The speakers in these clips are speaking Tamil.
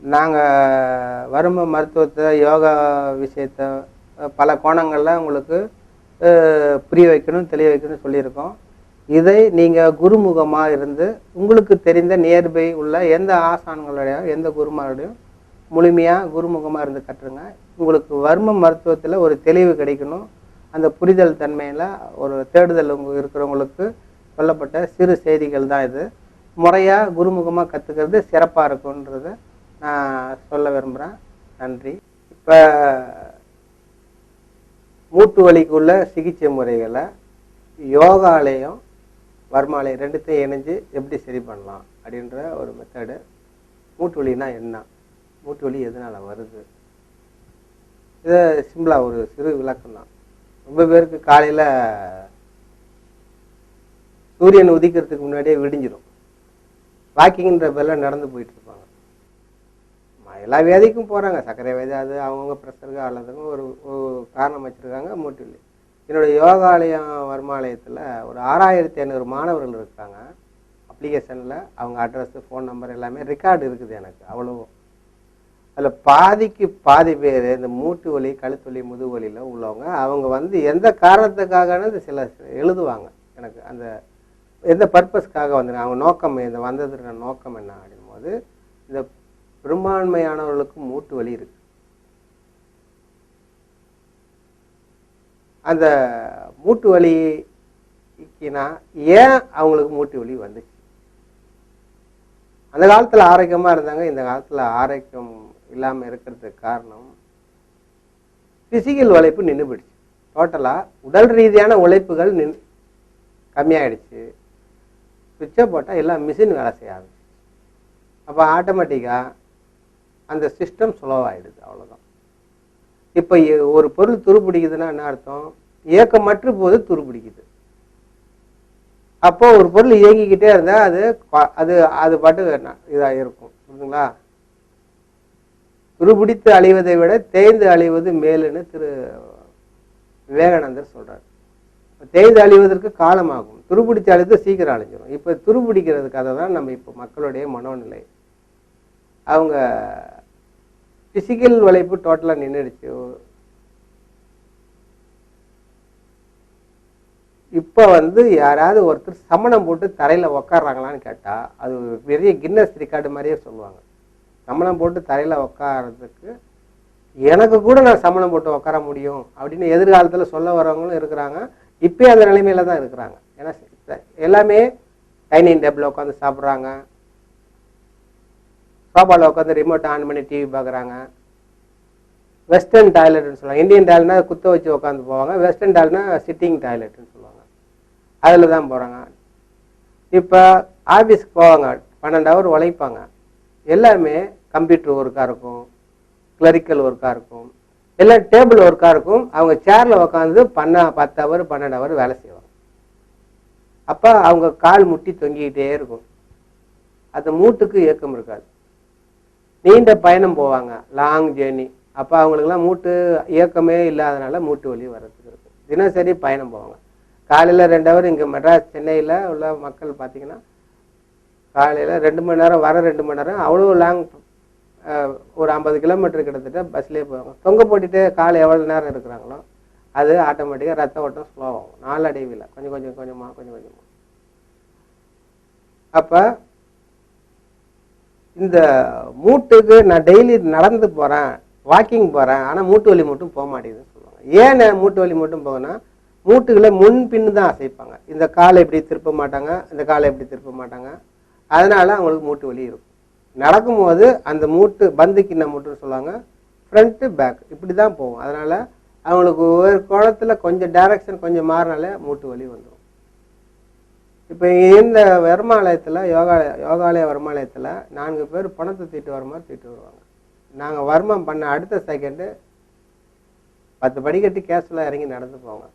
நாங்கள் வரும மருத்துவத்தை யோகா விஷயத்தை பல கோணங்களில் உங்களுக்கு புரிய வைக்கணும் தெளிய வைக்கணும்னு சொல்லியிருக்கோம். இதை நீங்கள் குருமுகமாக இருந்து உங்களுக்கு தெரிந்த நியர்பை உள்ள எந்த ஆசான்களுடையும் எந்த குருமாரோடையும் முழுமையாக குருமுகமாக இருந்து கட்டுருங்க. உங்களுக்கு வர்ம மருத்துவத்தில் ஒரு தெளிவு கிடைக்கணும். அந்த புரிதல் தன்மையில் ஒரு தேடுதல் இருக்கிறவங்களுக்கு சொல்லப்பட்ட சிறு செய்திகள் தான் இது. முறையாக குருமுகமாக கற்றுக்கிறது சிறப்பாக இருக்குன்றதை நான் சொல்ல விரும்புகிறேன். நன்றி. இப்போ மூட்டு வலிக்குள்ள சிகிச்சை முறைகளை யோகாலயம் வர்மாலயம் ரெண்டுத்தையும் இணைஞ்சு எப்படி சரி பண்ணலாம் அப்படின்ற ஒரு மெத்தடு. மூட்டு வலினா என்ன, மூட்டு வலி எதனால் வருது, இதை சிம்பிளாக ஒரு சிறு விளக்கம் தான். ரொம்ப பேருக்கு காலையில் சூரியன் உதிக்கிறதுக்கு முன்னாடியே விடிஞ்சிடும். வாக்கிங்கிற பேரில் நடந்து போயிட்டு இருப்பாங்க. எல்லா வியாதிக்கும் போகிறாங்க, சர்க்கரை வியாதி, அது அவங்கவுங்க ப்ரெஷருக்கு அல்லதுக்கும் ஒரு காரணம் வச்சுருக்காங்க. மூட்டு வலி. என்னுடைய யோகாலயம் வர்மாலயத்தில் ஒரு 6500 மாணவர்கள் இருக்காங்க. அப்ளிகேஷனில் அவங்க அட்ரஸ் ஃபோன் நம்பர் எல்லாமே ரெக்கார்டு இருக்குது எனக்கு. அவ்வளவும் அதில் பாதிக்கு பாதி பேர் இந்த மூட்டு வலி கழுத்து வலி முதுகு வலியில் உள்ளவங்க. அவங்க வந்து எந்த காரணத்துக்காகனு சில எழுதுவாங்க எனக்கு. அந்த எந்த பர்பஸ்க்காக வந்து அவங்க நோக்கம் இந்த வந்ததுக்கான நோக்கம் என்ன அப்படின் போது இந்த பெரும்பான்மையானவர்களுக்கு மூட்டு வலி இருக்கு. அந்த மூட்டு வலிக்குனா ஏன் அவங்களுக்கு மூட்டு வலி வந்துச்சு? அந்த காலத்தில் ஆரோக்கியமாக இருந்தாங்க, இந்த காலத்தில் ஆரோக்கியம் இல்லாமல் இருக்கிறதுக்கு காரணம் பிசிக்கல் உழைப்பு நின்று போயிடுச்சு. டோட்டலாக உடல் ரீதியான உழைப்புகள் கம்மியாயிடுச்சு. சுவிட்சை போட்டால் எல்லாம் மிஷின் வேலை செய்ய ஆரம்பிச்சு. அப்போ ஆட்டோமேட்டிக்காக அந்த சிஸ்டம் ஸ்லோவாகிடுது. அவ்வளோதான். இப்போ ஒரு பொருள் துருப்பிடிக்குதுன்னா என்ன அர்த்தம்? இயக்கமற்ற போது துருப்பிடிக்குது. அப்போ ஒரு பொருள் இயங்கிக்கிட்டே இருந்தால் அது அது அது பாட்டு இதாக இருக்கும். புரியுதுங்களா? துருபிடித்து அழிவதை விட தேய்ந்து அழிவது மேலுன்னு விவேகானந்தர் சொல்றார். தேய்ந்து அழிவதற்கு காலமாகும், துருபிடித்து அழித்து சீக்கிரம் அழிஞ்சிடும். இப்போ துருபிடிக்கிறதுக்காக தான் நம்ம இப்போ மக்களுடைய மனோநிலை. அவங்க பிசிக்கல் உழைப்பு டோட்டலாக நின்றுடுச்சு. இப்போ வந்து யாராவது ஒருத்தர் சமணம் போட்டு தரையில் உக்காடுறாங்களான்னு கேட்டால் அது பெரிய கின்னஸ் ரெக்கார்டு மாதிரியே சொல்லுவாங்க. சமணம் போட்டு தரையில் உக்காடுறதுக்கு எனக்கு கூட நான் சமணம் போட்டு உட்கார முடியும் அப்படின்னு எதிர்காலத்தில் சொல்ல வரவங்களும் இருக்கிறாங்க. இப்போ அந்த நிலைமையில தான் இருக்கிறாங்க. ஏன்னா எல்லாமே டைனிங் டேபிளில் உட்காந்து சாப்பிட்றாங்க, சோபாவில் உட்காந்து ரிமோட் ஆன் பண்ணி டிவி பார்க்குறாங்க. வெஸ்டர்ன் டாய்லெட்னு சொல்லுவாங்க. இந்தியன் டாய்லெட்னா குத்த வச்சு உட்காந்து போவாங்க, வெஸ்டர்ன் டாய்லெட்னா சிட்டிங் டாய்லெட்னு சொல்லுவாங்க. அதில் தான் போகிறாங்க. இப்போ ஆஃபீஸ்க்கு போவாங்க, 12 ஹவர் உழைப்பாங்க. எல்லாமே கம்ப்யூட்டர் ஒர்க்காக இருக்கும், கிளரிக்கல் ஒர்க்காக இருக்கும், எல்லாம் டேபிள் ஒர்க்காக இருக்கும். அவங்க சேரில் உட்காந்து 10 ஹவர் 12 ஹவர் வேலை செய்வாங்க. அப்போ அவங்க கால் முட்டி தொங்கிக்கிட்டே இருக்கும். அந்த மூட்டுக்கு இயக்கம் இருக்காது. நீண்ட பயணம் போவாங்க, லாங் ஜேர்னி. அப்போ அவங்களுக்குலாம் மூட்டு இயக்கமே இல்லாதனால மூட்டு வலி வர்றதுக்கு இருக்கும். தினசரி பயணம் போவாங்க. காலையில் 2 ஹவர். இங்கே மெட்ராஸ் சென்னையில் உள்ள மக்கள் பார்த்தீங்கன்னா காலையில் 2 மணி நேரம், வர 2 மணி நேரம், அவ்வளோ லாங், ஒரு 50 கிலோமீட்டர் கிட்டத்தட்ட பஸ்லேயே போவாங்க. தொங்க போட்டுட்டு காலை எவ்வளோ நேரம் இருக்கிறாங்களோ அது ஆட்டோமேட்டிக்காக ரத்த ஓட்டம் ஸ்லோவாகும். நாளடைவில் கொஞ்சம் கொஞ்சமாக. அப்போ இந்த மூட்டுக்கு நான் டெய்லி நடந்து போகிறேன், வாக்கிங் போகிறேன், ஆனால் மூட்டு வலி மட்டும் போக மாட்டேங்குதுன்னு சொல்லுவாங்க. ஏன் மூட்டு வலி மட்டும் போகனா, மூட்டுகளை முன்பின்னு தான் அசைப்பாங்க. இந்த காலை இப்படி திருப்ப மாட்டாங்க, இந்த காலை இப்படி திருப்ப மாட்டாங்க. அதனால அவங்களுக்கு மூட்டு வலி இருக்கும். நடக்கும்போது அந்த மூட்டு பந்துக்கிண்ண மூட்டுன்னு சொல்லுவாங்க, ஃப்ரண்ட்டு பேக் இப்படி தான் போகும். அதனால அவங்களுக்கு ஒரு கோணத்தில் கொஞ்சம் டைரக்ஷன் கொஞ்சம் மாறினாலே மூட்டு வலி வந்துடும். இப்போ இந்த வர்மாலயத்தில் யோகாலய வர்மாலயத்தில் 4 பேர் பணத்தை தீட்டு வர மாதிரி தீட்டு வருவாங்க. நாங்கள் வர்மம் பண்ண அடுத்த செகண்டு 10 படிக்கட்டு கேஸில் இறங்கி நடந்து போவாங்க.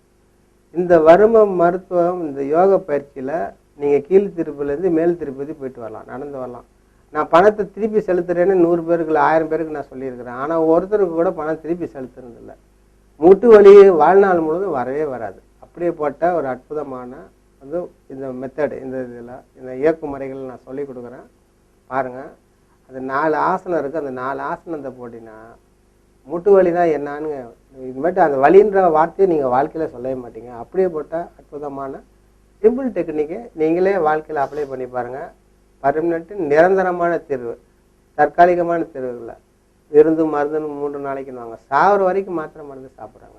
இந்த வர்ம மருத்துவம், இந்த யோக பயிற்சியில் நீங்கள் கீழ் திருப்பிலேருந்து மேல் திருப்பதி போயிட்டு வரலாம், நடந்து வரலாம். நான் பணத்தை திருப்பி செலுத்துறேன்னு 100 பேருக்கு 1000 பேருக்கு நான் சொல்லியிருக்கிறேன். ஆனால் ஒருத்தருக்கு கூட பணம் திருப்பி செலுத்துறதில்லை. மூட்டு வலி வாழ்நாள் முழுவதும் வரவே வராது. அப்படியே போட்ட ஒரு அற்புதமான வந்து இந்த மெத்தடு, இந்த இதில் இந்த இயக்கு முறைகள் நான் சொல்லி கொடுக்குறேன் பாருங்கள். அந்த 4 ஆசனம் இருக்குது. அந்த 4 ஆசனத்தை போட்டிங்கன்னா முட்டு வலினா என்னான்னு இதுமாட்டி அந்த வலின்ற வார்த்தையை நீங்கள் வாழ்க்கையில் சொல்லவே மாட்டீங்க. அப்படியே போட்டால் அற்புதமான சிம்பிள் டெக்னிக்கு நீங்களே வாழ்க்கையில் அப்ளை பண்ணி பாருங்கள். பர்மனெண்ட்டு நிரந்தரமான தீர்வு, தற்காலிகமான தீர்வுகளை விருந்து மருந்துன்னு 3 நாளைக்குன்னு வாங்க. சாகிற வரைக்கும் மாத்திரை மருந்து சாப்பிட்றாங்க.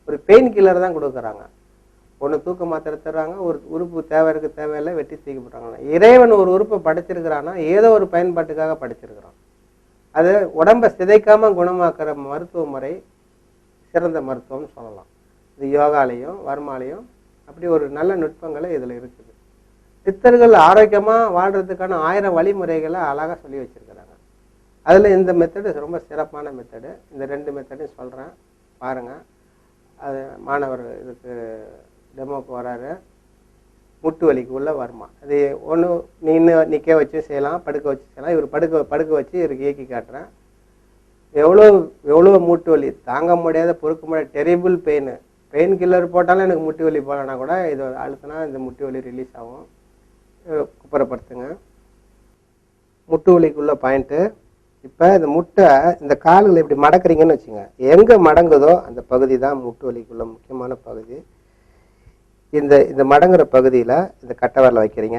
ஒரு பெயின் கில்லர் தான் கொடுக்குறாங்க. ஒன்று தூக்க மாத்திரை தர்றாங்க, ஒரு உறுப்பு தேவை இருக்குது, தேவையில்லை வெட்டி தூக்கி போட்டாங்க. இறைவன் ஒரு உறுப்பை படைச்சிருக்கிறான்னா ஏதோ ஒரு பயன்பாட்டுக்காக படைச்சிருக்கிறான். அது உடம்பை சிதைக்காமல் குணமாக்குற மருத்துவ முறை சிறந்த மருத்துவம்னு சொல்லலாம். இது யோகாலையும் வர்மாலையும் அப்படி ஒரு நல்ல நுட்பங்களை இதில் இருக்குது. சித்தர்கள் ஆரோக்கியமாக வாழ்கிறதுக்கான 1000 வழிமுறைகளை அழகாக சொல்லி வச்சுருக்கிறாங்க. அதில் இந்த மெத்தடு ரொம்ப சிறப்பான மெத்தடு. இந்த 2 மெத்தடையும் சொல்கிறேன் பாருங்கள். அது மாணவர் இதுக்கு டெமோக்கு வராரு. முட்டு வலிக்கு உள்ள வர்மா அது ஒன்று நிற்க வச்சு செய்யலாம், படுக்க வச்சு செய்யலாம். இவர் படுக்க வச்சு இவருக்கு இயக்கி காட்டுறேன். எவ்வளோ மூட்டு வலி தாங்க முடியாத, பொறுக்க முடியாத டெரிபிள் பெயின் கில்லர் போட்டாலும் எனக்கு முட்டு வலி போகலன்னா கூட இது அழுத்தினா இந்த முட்டு வலி ரிலீஸ் ஆகும். குப்புறப்படுத்துங்க. முட்டு வலிக்குள்ள பாயிண்ட்டு. இப்போ இந்த முட்டை இந்த கால்களை இப்படி மடக்குறீங்கன்னு வச்சுங்க, எங்கே மடங்குதோ அந்த பகுதி தான் முட்டு வலிக்குள்ள முக்கியமான பகுதி. இந்த மடங்குற பகுதியில் இந்த கட்டை வரல வைக்கிறீங்க.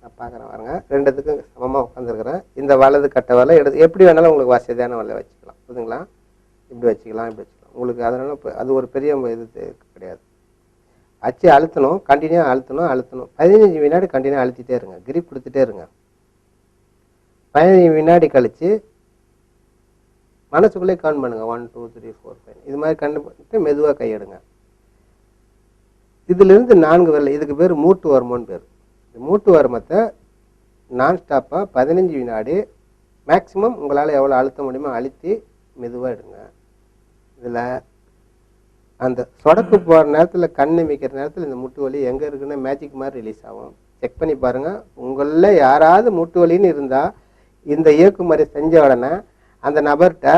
நான் பார்க்குறேன் பாருங்க, 2த்துக்கும் சமமாக உட்காந்துருக்குறேன். இந்த வலது கட்டை வரல எப்படி வேணாலும் உங்களுக்கு வசதியான வரல வச்சுக்கலாம். புரியுதுங்களா? இப்படி வச்சுக்கலாம், இப்படி வச்சுக்கலாம். உங்களுக்கு அதனால அது ஒரு பெரிய இது கிடையாது. அச்சு அழுத்தணும், கண்டினியூவாக அழுத்தணும். 15 வினாடி கண்டினியூவாக அழுத்திட்டே இருங்க, கிரிப் கொடுத்துட்டே இருங்க. 15 வினாடி கழித்து மனசுக்குள்ளே கவுண்ட் பண்ணுங்க. 1 2 3 4 5 இது மாதிரி கண்டு பண்ணிட்டு மெதுவாக கையெடுங்க. இதிலிருந்து 4 விரல், இதுக்கு பேர் மூட்டு வர்மம்னு பேர். இந்த மூட்டு வர்மத்தை நான் ஸ்டாப்பாக 15 வினாடி மேக்சிமம் உங்களால் எவ்வளோ அழுத்த முடியுமோ அழுத்தி மெதுவாக எடுங்க. இதில் அந்த சொடக்கு போகிற நேரத்தில், கண் நிமிக்கிற நேரத்தில் இந்த முட்டு வலி எங்கே இருக்குன்னு மேஜிக் மாதிரி ரிலீஸ் ஆகும். செக் பண்ணி பாருங்கள். உங்களில் யாராவது முட்டு வலின்னு இருந்தால் இந்த இயக்குமுறை செஞ்ச உடனே அந்த நபர்கிட்ட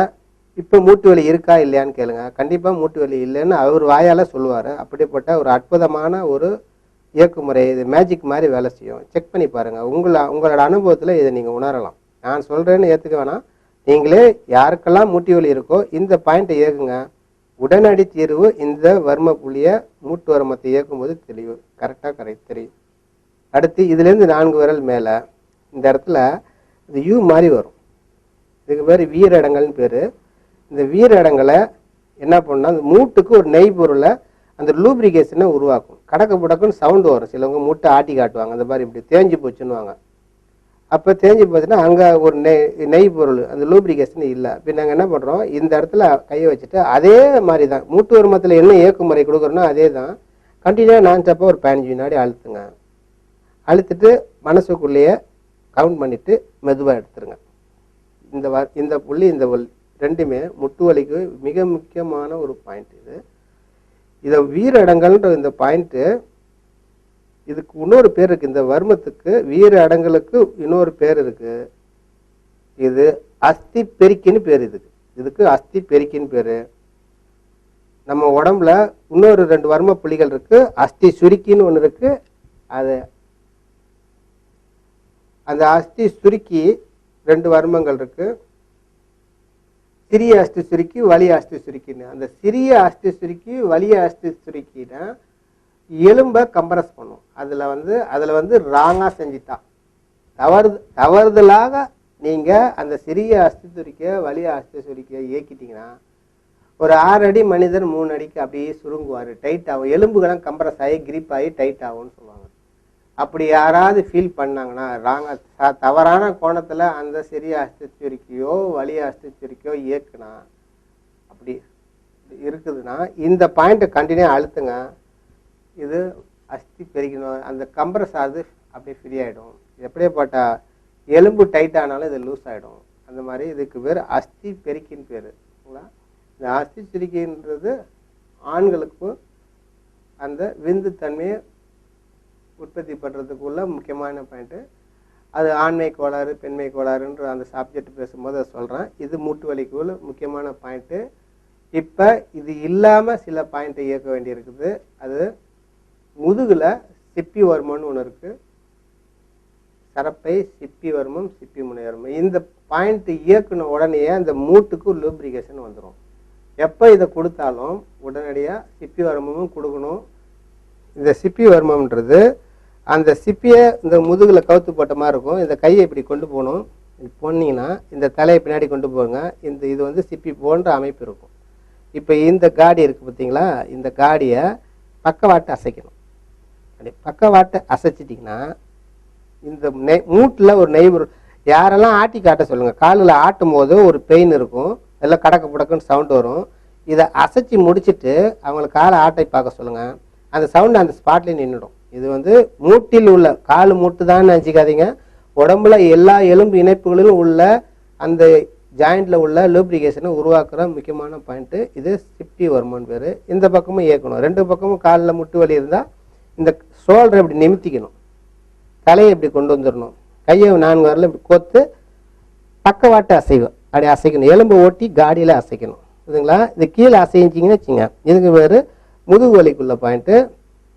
இப்போ மூட்டு வலி இருக்கா இல்லையான்னு கேளுங்க. கண்டிப்பாக மூட்டு வலி இல்லைன்னு அவர் வாயால் சொல்லுவார். அப்படிப்பட்ட ஒரு அற்புதமான ஒரு இயக்குமுறை, இது மேஜிக் மாதிரி வேலை செய்யும். செக் பண்ணி பாருங்கள். உங்களோட அனுபவத்தில் இதை நீங்கள் உணரலாம். நான் சொல்கிறேன்னு ஏற்றுக்க வேணாம். நீங்களே யாருக்கெல்லாம் மூட்டு வலி இருக்கோ இந்த பாயிண்ட்டை இயக்குங்க. உடனடி தீர்வு இந்த வர்ம புள்ளியை மூட்டு வர்மத்தை இயக்கும்போது தெளிவு கரெக்டாக தெரியும். அடுத்து இதுலேருந்து 4 விரல் மேலே இந்த இடத்துல இது யூ மாதிரி வரும். இதுக்கு பேர் வீரடங்கள்னு பேர். இந்த வீரடங்களை என்ன பண்ணால் அந்த மூட்டுக்கு ஒரு நெய் பொருளை அந்த லூப்ரிகேஷனை உருவாக்கும். கடக்க புடக்குன்னு சவுண்டு வரும். சிலவங்க மூட்டை ஆட்டி காட்டுவாங்க, அந்த மாதிரி இப்படி தேஞ்சு போச்சுன்னுவாங்க. அப்போ தேஞ்சு போச்சுன்னா அங்கே ஒரு நெய் பொருள் அந்த லூப்ரிகேஷன் இல்லை. இப்போ நாங்கள் என்ன பண்ணுறோம், இந்த இடத்துல கையை வச்சுட்டு அதே மாதிரி தான் மூட்டு வர்மத்தில் என்ன இயக்குமுறை கொடுக்குறோன்னா அதே தான் கண்டினியூவாக நான் ஸ்டாப்பாக ஒரு 15 வினாடி அழுத்துங்க. அழுத்திட்டு மனசுக்குள்ளேயே கவுண்ட் பண்ணிவிட்டு மெதுவாக எடுத்துருங்க. இந்த புள்ளி இந்த ரெண்டுமே முட்டு வலிக்கு மிக முக்கியமான ஒரு பாயிண்ட். இதை வீரடங்கள்ன்ற இந்த பாயிண்ட்டு, இதுக்கு இன்னொரு பேர் இருக்குது. இந்த வர்மத்துக்கு வீர அடங்கலுக்கு இன்னொரு பேர் இருக்குது. இது அஸ்தி பெருக்கின்னு பேர். இதுக்கு அஸ்தி பெருக்கின்னு பேர். நம்ம உடம்புல இன்னொரு 2 வர்ம புள்ளிகள் இருக்கு. அஸ்தி சுருக்கின்னு ஒன்று இருக்கு. அது அந்த அஸ்தி சுருக்கி 2 வர்மங்கள் இருக்கு. சிறிய அஸ்தி சுருக்கி, வலிய அஸ்தி சுருக்கின்னு. அந்த சிறிய அஸ்தி சுருக்கி, வலிய அஸ்தி சுருக்கினா எலும்பை கம்ப்ரஸ் பண்ணும். அதில் வந்து ராங்காக செஞ்சுட்டா, தவறுதலாக நீங்கள் அந்த சிறிய அஸ்தி சுருக்கிய வலிய அஸ்தி சுருக்கிய இயக்கிட்டீங்கன்னா ஒரு 6 அடி மனிதர் 3 அடிக்கு அப்படியே சுருங்குவார், டைட் ஆகும். எலும்புகளும் கம்ப்ரஸ் ஆகி கிரிப் ஆகி டைட் ஆகும்னு சொல்லுவாங்க. அப்படி யாராவது ஃபீல் பண்ணாங்கன்னா ராங்காக தவறான கோணத்தில் அந்த சிறிய அஸ்தி சுருக்கியோ வலிய அஸ்தி சுருக்கியோ இயக்குனா அப்படி இருக்குதுன்னா இந்த பாயிண்ட்டை கண்டினியூ அழுத்துங்க. இது அஸ்தி பெருக்கணும், அந்த கம்ப்ரஸ் ஆகுது, அப்படியே ஃப்ரீ ஆகிடும். எப்படியே போட்டால் எலும்பு டைட் ஆனாலும் இது லூஸ் ஆகிடும். அந்த மாதிரி இதுக்கு பேர் அஸ்தி பெருக்கின்னு பேர். இந்த அஸ்தி சுருக்கின்றது ஆண்களுக்கு அந்த விந்து தன்மையை உற்பத்தி பண்ணுறதுக்குள்ள முக்கியமான பாயிண்ட்டு. அது ஆண்மை கோளாறு பெண்மை கோளாறுன்ற அந்த சப்ஜெக்ட் பேசும்போது அதை சொல்கிறேன். இது மூட்டு வலிக்குள்ள முக்கியமான பாயிண்ட்டு. இப்போ இது இல்லாமல் சில பாயிண்ட்டை இயக்க வேண்டியிருக்குது. அது முதுகில் சிப்பி வர்மம்னு ஒன்று இருக்குது. சரப்பை, சிப்பி வர்மம், சிப்பி முனை வர்மம். இந்த பாயிண்ட் இயக்குன உடனே அந்த மூட்டுக்கு லூப்ரிகேஷன் வந்துடும். எப்போ இதை கொடுத்தாலும் உடனடியாக சிப்பி வர்மமும் கொடுக்கணும். இந்த சிப்பி வர்மம்ன்றது அந்த சிப்பியை இந்த முதுகில் கவுத்து போட்ட மாதிரி இருக்கும். இந்த கையை இப்படி கொண்டு போகணும். போனீங்கன்னா இந்த தலையை பின்னாடி கொண்டு போங்க. இது வந்து சிப்பி போன்ற அமைப்பு இருக்கும். இப்போ இந்த காடி இருக்குது பார்த்தீங்களா, இந்த காடியை பக்கவாட்டு அசைக்கணும். அப்படி பக்கவாட்டை அசைச்சிட்டிங்கன்னா இந்த மூட்டில் ஒரு நெய்வு. யாரெல்லாம் ஆட்டி காட்ட சொல்லுங்கள். காலில் ஆட்டும் போது ஒரு பெயின் இருக்கும், எல்லாம் கடக்க புடக்குன்னு சவுண்டு வரும். இதை அசைச்சி முடிச்சுட்டு அவங்கள காலை ஆட்டை பார்க்க சொல்லுங்கள். அந்த சவுண்டு அந்த ஸ்பாட்லேயே நின்றுடும். இது வந்து மூட்டில் உள்ள கால் மூட்டு தான் நினச்சிக்காதீங்க. உடம்புல எல்லா எலும்பு இணைப்புகளிலும் உள்ள அந்த ஜாயிண்டில் உள்ள லூப்ரிகேஷனை உருவாக்குற முக்கியமான பாயிண்ட்டு. இது சிப்பி வர்மம்னு பேர். இந்த பக்கமும் இயக்கணும். ரெண்டு பக்கமும் காலில் முட்டு வலி இருந்தால் இந்த ஷோல்டரை இப்படி நிமித்திக்கணும். தலையை இப்படி கொண்டு வந்துடணும். கையை 4 வரல இப்படி கோத்து பக்கவாட்டு அசைவு அப்படி அசைக்கணும். எலும்பு ஓட்டி காடியில் அசைக்கணும். இதுங்களா, இது கீழே அசைச்சிங்கன்னு வச்சுங்க. இதுக்கு பேர் முதுகு வலிக்குள்ள பாயிண்ட்டு.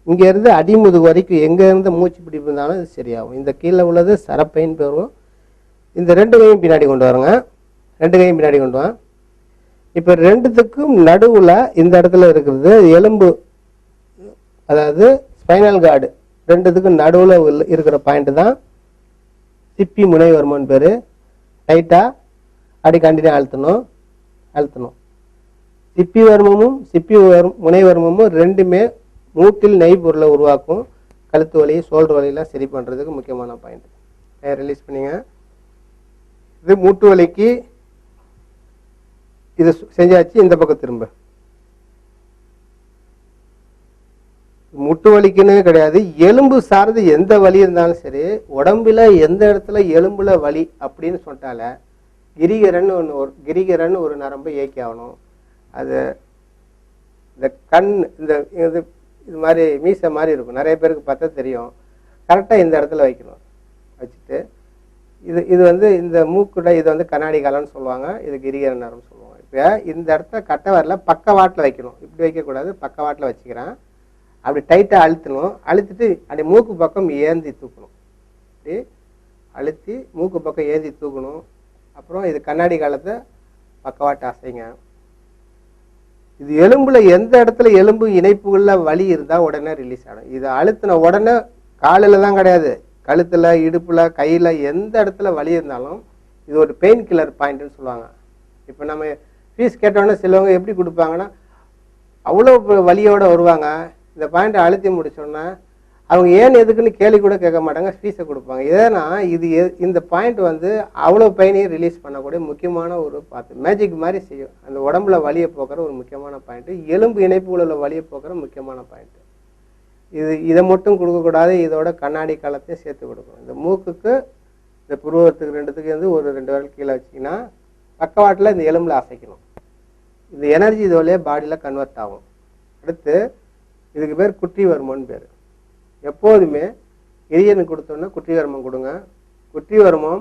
இங்கேருந்து அடிமுதுகு வரைக்கும் எங்கேருந்து மூச்சு பிடிப்பு இருந்தாலும் இது சரியாகும். இந்த கீழே உள்ளது சரப்பைன்னு பேரும். இந்த 2 கையும் பின்னாடி கொண்டு வரங்க. 2 கையும் பின்னாடி கொண்டு வாங்க. இப்போ 2த்துக்கும் நடுவில் இந்த இடத்துல இருக்கிறது எலும்பு, அதாவது ஸ்பைனல் கார்டு. 2த்துக்கும் நடுவில் இருக்கிற பாயிண்ட் தான் சிப்பி முனை வர்மம்னு பேர். டைட்டாக அடி கண்டினியூ அழுத்தணும். சிப்பி வர்மமும் சிப்பி முனை வர்மமும் ரெண்டுமே மூட்டில் நெய் பொருளை உருவாக்கும். கழுத்து வலி, ஷோல்டர் வலியெல்லாம் சரி பண்ணுறதுக்கு முக்கியமான பாயிண்ட். ரிலீஸ் பண்ணிங்க. இது மூட்டு வலிக்கு இது செஞ்சாச்சு. இந்த பக்கம் திரும்ப. முட்டு வலிக்குன்னு கிடையாது, எலும்பு சார்ந்து எந்த வலி இருந்தாலும் சரி, உடம்புல எந்த இடத்துல எலும்புல வலி அப்படின்னு சொன்னால கிரிகரன் ஒரு நரம்பை இயக்கி ஆகணும். அது இந்த கண் இந்த இது மாதிரி மீசை மாதிரி இருக்கும், நிறைய பேருக்கு பார்த்தா தெரியும். கரெக்டாக இந்த இடத்துல வைக்கணும். வச்சுட்டு இது வந்து இந்த மூக்குட இது வந்து கண்ணாடி காலம்னு சொல்லுவாங்க. இது கிரிகர நரம்பு சொல்லுவாங்க. இப்போ இந்த இடத்த கட்டை வரல பக்கவாட்டில் வைக்கணும். இப்படி வைக்கக்கூடாது, பக்கவாட்டில் வச்சுக்கிறேன். அப்படி டைட்டாக அழுத்தணும். அழுத்திட்டு அப்படி மூக்கு பக்கம் ஏந்தி தூக்கணும். அப்படி அழுத்தி மூக்கு பக்கம் ஏந்தி தூக்கணும். அப்புறம் இது கண்ணாடி காலத்தை பக்கவாட்டு அசைங்க. இது எலும்புல எந்த இடத்துல எலும்பு இணைப்புகளில் வலி இருந்தால் உடனே ரிலீஸ் ஆகும். இது அழுத்தின உடனே காலில் தான் கிடையாது, கழுத்தில், இடுப்பில், கையில் எந்த இடத்துல வலி இருந்தாலும் இது ஒரு பெயின் கில்லர் பாயிண்ட்னு சொல்லுவாங்க. இப்போ நம்ம ஃபீஸ் கேட்டோன்னே சிலவங்க எப்படி கொடுப்பாங்கன்னா அவ்வளோ வலியோடு வருவாங்க. இந்த பாயிண்ட்டை அழுத்தி முடிச்சோன்னா அவங்க ஏன் எதுக்குன்னு கேள்வி கூட கேட்க மாட்டாங்க, ஃபீஸை கொடுப்பாங்க. ஏன்னா இந்த பாயிண்ட் வந்து அவ்வளோ பெயினையும் ரிலீஸ் பண்ணக்கூடிய முக்கியமான ஒரு மேஜிக் மாதிரி செய்யும். அந்த உடம்புல வலியை போக்குற ஒரு முக்கியமான பாயிண்ட்டு, எலும்பு இணைப்புகளில் வலியை போக்குற முக்கியமான பாயிண்ட்டு. இதை மட்டும் கொடுக்கக்கூடாது, இதோட கண்ணாடி காலத்தையும் சேர்த்து கொடுக்கணும். இந்த மூக்குக்கு இந்த புருவத்துக்கு 2த்துக்கு வந்து ஒரு 2 விரல் கீழே வச்சிங்கன்னா பக்கவாட்டில் இந்த எலும்பில் அசைக்கணும். இந்த எனர்ஜி இது வழியாக பாடியில் கன்வெர்ட் ஆகும். அடுத்து இதுக்கு பேர் குற்றி வர்மம்னு பேர். எப்போதுமே இரியனுக்கு கொடுத்தோன்னா குற்றி வர்மம் கொடுங்க. குற்றி வர்மம்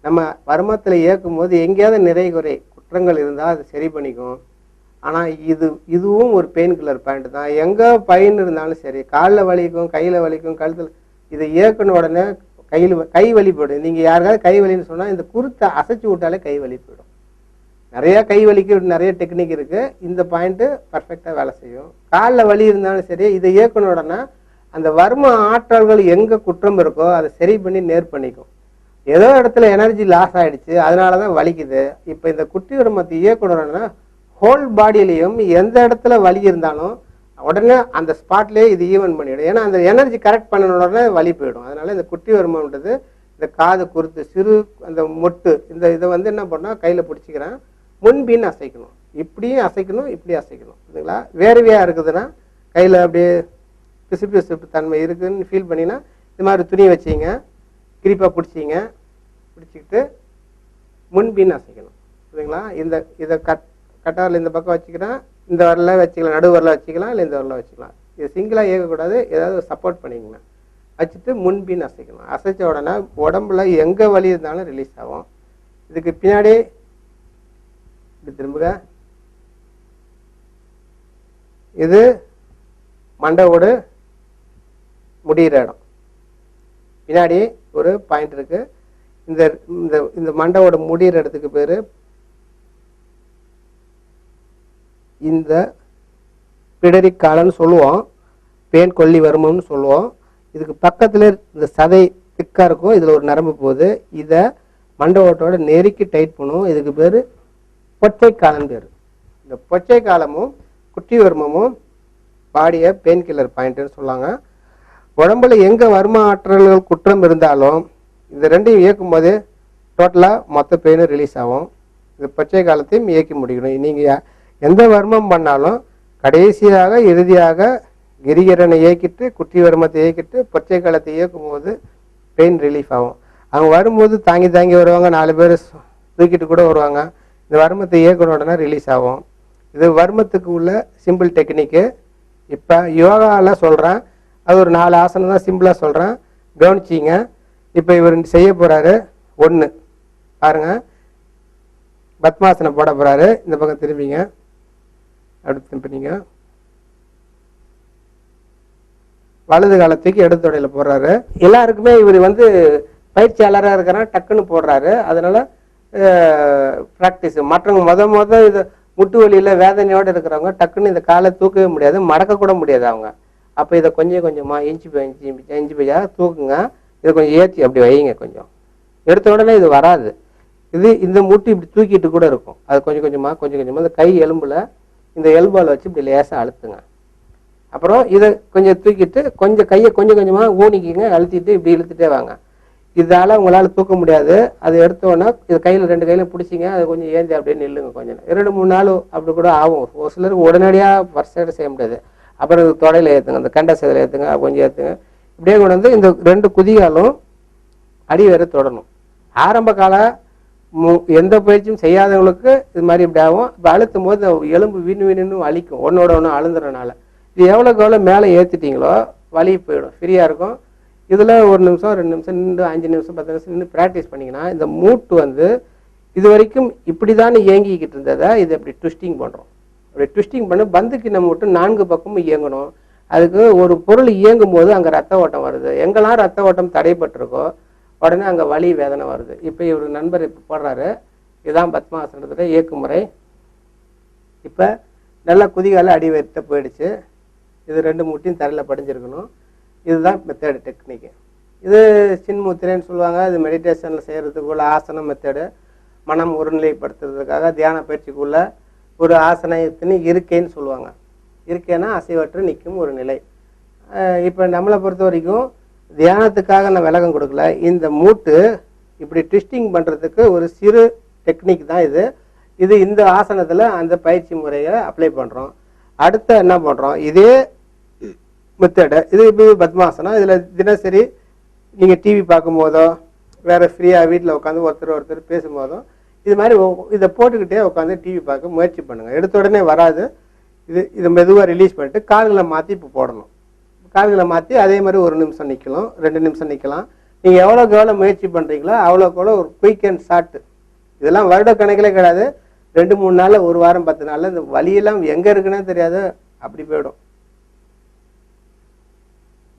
நம்ம வர்மத்தில் இயக்கும் போது எங்கேயாவது நிறை குறை குற்றங்கள் இருந்தால் அதை சரி பண்ணிக்கும். ஆனால் இதுவும் ஒரு பெயின் கில்லர் பாயிண்ட் தான். எங்கே பெயின் இருந்தாலும் சரி, காலில் வலிக்கும், கையில் வலிக்கும், கழுத்தில், இதை இயக்குன உடனே கை வலி போயிடும். நீங்கள் யாருக்காவது கை வலின்னு சொன்னால் இந்த குருத்தை அசைச்சு விட்டாலே கை வலி போயிடும். நிறையா கை வலிக்கு நிறைய டெக்னிக் இருக்குது. இந்த பாயிண்ட்டு பர்ஃபெக்டாக வேலை செய்யும். காலில் வலி இருந்தாலும் சரி, இதை இயக்குன உடனே அந்த வர்ம ஆற்றல்கள் எங்கே குற்றம் இருக்கோ அதை சரி பண்ணி நேர் பண்ணிக்கும். ஏதோ இடத்துல எனர்ஜி லாஸ் ஆகிடுச்சு, அதனால தான் வலிக்குது. இப்போ இந்த குற்றி வர்மத்தை இயக்கணும்னா ஹோல் பாடியிலையும் எந்த இடத்துல வலி இருந்தாலும் உடனே அந்த ஸ்பாட்லேயே இது ஈவன் பண்ணிவிடும். ஏன்னா அந்த எனர்ஜி கரெக்ட் பண்ண உடனே வலி போயிடும். அதனால இந்த குற்றி வர்மம்ன்றது இந்த காது குருத்து சிறு அந்த மொட்டு இதை வந்து என்ன பண்ணால் கையில் பிடிச்சிக்கிறேன், முன்பின்னு அசைக்கணும். இப்படியும் அசைக்கணும், இப்படி அசைக்கணும். இதுங்களா வேர்வையாக இருக்குதுன்னா கையில் அப்படியே பிசுப்பு தன்மை இருக்குதுன்னு ஃபீல் பண்ணிங்கன்னா இது மாதிரி துணி வச்சிங்க, கிரிப்பாக பிடிச்சிக்கிட்டு முன்பின்னு அசைக்கணும். சரிங்களா? இதை கட்டாரில் இந்த பக்கம் வச்சுக்கிறேன், இந்த வரல வச்சுக்கலாம், நடு வரல வச்சுக்கலாம், இல்லை இந்த வரல வச்சுக்கலாம். இது சிங்கிளாக இயக்கக்கூடாது, ஏதாவது சப்போர்ட் பண்ணிக்கங்க. வச்சுட்டு முன்பின்னு அசைக்கணும். அசைச்ச உடனே உடம்புல எங்கே வலி இருந்தாலும் ரிலீஸ் ஆகும். இதுக்கு பின்னாடி இப்படி திரும்புக. இது மண்டையோடு முடிகிற இடம். பின்னாடி ஒரு பாயிண்ட் இருக்கு. இந்த இந்த இந்த மண்டையோட முடிகிற இடத்துக்கு பேர் இந்த பிடரிக் காலன்னு சொல்லுவோம், பேன் கொல்லி வருமம்னு சொல்லுவோம். இதுக்கு பக்கத்தில் இந்த சதை திக்காக இருக்கும், இதில் ஒரு நரம்பு போகுது. இதை மண்டை ஓட்டோட நெருக்கி டைட் பண்ணுவோம். இதுக்கு பேர் பொச்சை காலம் பேர். இந்த பொச்சை காலமும் குட்டி வருமமும் பாடிய பெயின் கில்லர் பாயிண்ட்னு சொல்லுவாங்க. உடம்புல எங்கே வரும ஆற்றல்கள் குற்றம் இருந்தாலும் இந்த ரெண்டையும் இயக்கும் போது டோட்டலாக மொத்த பெயினும் ரிலீஸ் ஆகும். இந்த பச்சை காலத்தையும் இயக்கி முடிக்கணும். நீங்கள் எந்த வர்மம் பண்ணாலும் கடைசியாக இறுதியாக கிரிகிரனை இயக்கிட்டு குட்டி வர்மத்தை இயக்கிட்டு பச்சை காலத்தை இயக்கும் போது பெயின் ரிலீஃப் ஆகும். அவங்க வரும்போது தாங்கி தாங்கி வருவாங்க, 4 பேர் தூக்கிட்டு கூட வருவாங்க. இந்த வர்மத்தை இயக்கின உடனே ரிலீஸ் ஆகும். இது வர்மத்துக்கு உள்ள சிம்பிள் டெக்னிக்கு. இப்போ யோகாவில் சொல்கிறேன், அது ஒரு 4 ஆசனம் தான் சிம்பிளாக சொல்கிறேன், கவனிச்சிங்க. இப்போ இவர் செய்ய போகிறாரு. 1 பாருங்க, பத்மாசனம் போட போகிறாரு. இந்த பக்கம் திரும்பிங்க, அப்படி திரும்பிங்க. வலது காலத்துக்கு இடது தொடையில் போடுறாரு. எல்லாருக்குமே இவர் பயிற்சியாளராக இருக்கிறார், டக்குன்னு போடுறாரு. அதனால ப்ராக்டிஸ். மற்றவங்க முத இது முட்டு வலியில் வேதனையோடு இருக்கிறவங்க டக்குன்னு இந்த காலை தூக்கவே முடியாது, மடக்கக்கூட முடியாது அவங்க. அப்போ இதை கொஞ்சம் கொஞ்சமாக இன்ச்சு பையாக தூக்குங்க. இதை கொஞ்சம் ஏற்றி அப்படி வைங்க. கொஞ்சம் எடுத்த உடனே இது வராது. இந்த முட்டு இப்படி தூக்கிட்டு கூட இருக்கும். அது கொஞ்சம் கொஞ்சமாக இந்த கை எலும்பில் இந்த எல்பால் வச்சு இப்படி லேசாக அழுத்துங்க. அப்புறம் இதை கொஞ்சம் தூக்கிட்டு கொஞ்சம் கையை கொஞ்சம் கொஞ்சமாக ஊனிக்கிங்க, அழுத்திட்டு இப்படி இழுத்துட்டே வாங்க. இதால் உங்களால் தூக்க முடியாது. அது எடுத்தோன்னா இது கையில் 2 கையில பிடிச்சிங்க, அது கொஞ்சம் ஏந்தி அப்படியே நில்லுங்க. கொஞ்சம் 2-3 நாள் அப்படி கூட ஆகும். ஒரு சிலருக்கு உடனடியாக ஃபர்ஸ்ட் செய்ய முடியாது. அப்புறம் தொடையில் ஏற்றுங்க, அந்த கண்ட சதையில் ஏற்றுங்க, கொஞ்சம் ஏற்றுங்க. இப்படியே கொண்டு இந்த 2 குதிகாலும் அடி வரை தொடரணும். ஆரம்ப கால எந்த பயிற்சியும் செய்யாதவங்களுக்கு இது மாதிரி இப்படி ஆகும். இப்போ அழுத்தும் போது எலும்பு வின்னு வலிக்கும், ஒன்னோட ஒன்று அழுந்துறனால. இது எவ்வளோக்கு மேலே ஏற்றிட்டீங்களோ வலி போயிடும், ஃப்ரீயாக இருக்கும். இதில் 1 நிமிஷம் 2 நிமிஷம் நின்று 5 நிமிஷம் 10 நிமிஷம் நின்று ப்ராக்டிஸ் பண்ணிங்கன்னா இந்த மூட்டு இது வரைக்கும் இப்படி தானே இயங்கிக்கிட்டு இருந்ததை இதை இப்படி ட்விஸ்டிங் பண்ணுறோம். அப்படி ட்விஸ்டிங் பண்ணி பந்துக்கு நம்ம மட்டும் 4 பக்கமும் இயங்கணும். அதுக்கு ஒரு பொருள் இயங்கும் போது அங்கே ரத்த ஓட்டம் வருது. எங்கெல்லாம் ரத்த ஓட்டம் தடைப்பட்டிருக்கோ உடனே அங்கே வலி வேதனை வருது. இப்போ இவர் நண்பர் இப்போ போடுறாரு. இதுதான் பத்மாசனத்தில் இயக்குமுறை. இப்போ நல்லா குதிகால அடி வைத்த போயிடுச்சு. இது 2 முட்டியும் தரையில் படிஞ்சிருக்கணும். இதுதான் மெத்தேடு டெக்னிக்கு. இது சின்முத்திரைன்னு சொல்லுவாங்க. இது மெடிடேஷனில் செய்கிறதுக்குள்ள ஆசனம் மெத்தேடு. மனம் ஒருநிலைப்படுத்துறதுக்காக தியான பயிற்சிக்குள்ள ஒரு ஆசனத்தின்னு இருக்கைன்னு சொல்லுவாங்க. இருக்கைன்னா அசைவற்று நிற்கும் ஒரு நிலை. இப்போ நம்மளை பொறுத்த வரைக்கும் தியானத்துக்காக நான் விளக்கம் கொடுக்கல. இந்த மூட்டு இப்படி ட்விஸ்டிங் பண்ணுறதுக்கு ஒரு சிறு டெக்னிக் தான் இது. இந்த ஆசனத்தில் அந்த பயிற்சி முறையை அப்ளை பண்ணுறோம். அடுத்த என்ன பண்ணுறோம், இதே மெத்தடை இப்போ பத்மாசனம். இதில் தினசரி நீங்கள் டிவி பார்க்கும்போதோ வேறு ஃப்ரீயாக வீட்டில் உட்காந்து ஒருத்தர் பேசும்போதோ இது மாதிரி இதை போட்டுக்கிட்டே உட்காந்து டிவி பார்க்க முயற்சி பண்ணுங்கள். எடுத்த உடனே வராது. இதை மெதுவாக ரிலீஸ் பண்ணிட்டு கால்களை மாற்றி இப்போ போடணும். கால்களை மாற்றி அதே மாதிரி 1 நிமிஷம் நிற்கலாம், 2 நிமிஷம் நிற்கலாம். நீங்கள் எவ்வளோ முயற்சி பண்ணுறீங்களோ அவ்வளோக்கு ஒரு குயிக் அண்ட் ஷார்ட். இதெல்லாம் வருட கணக்கிலே கிடையாது. 2-3 நாள், 1 வாரம், 10 நாளில் இந்த வலியெல்லாம் எங்கே இருக்குன்னே தெரியாது, அப்படி போயிடும்.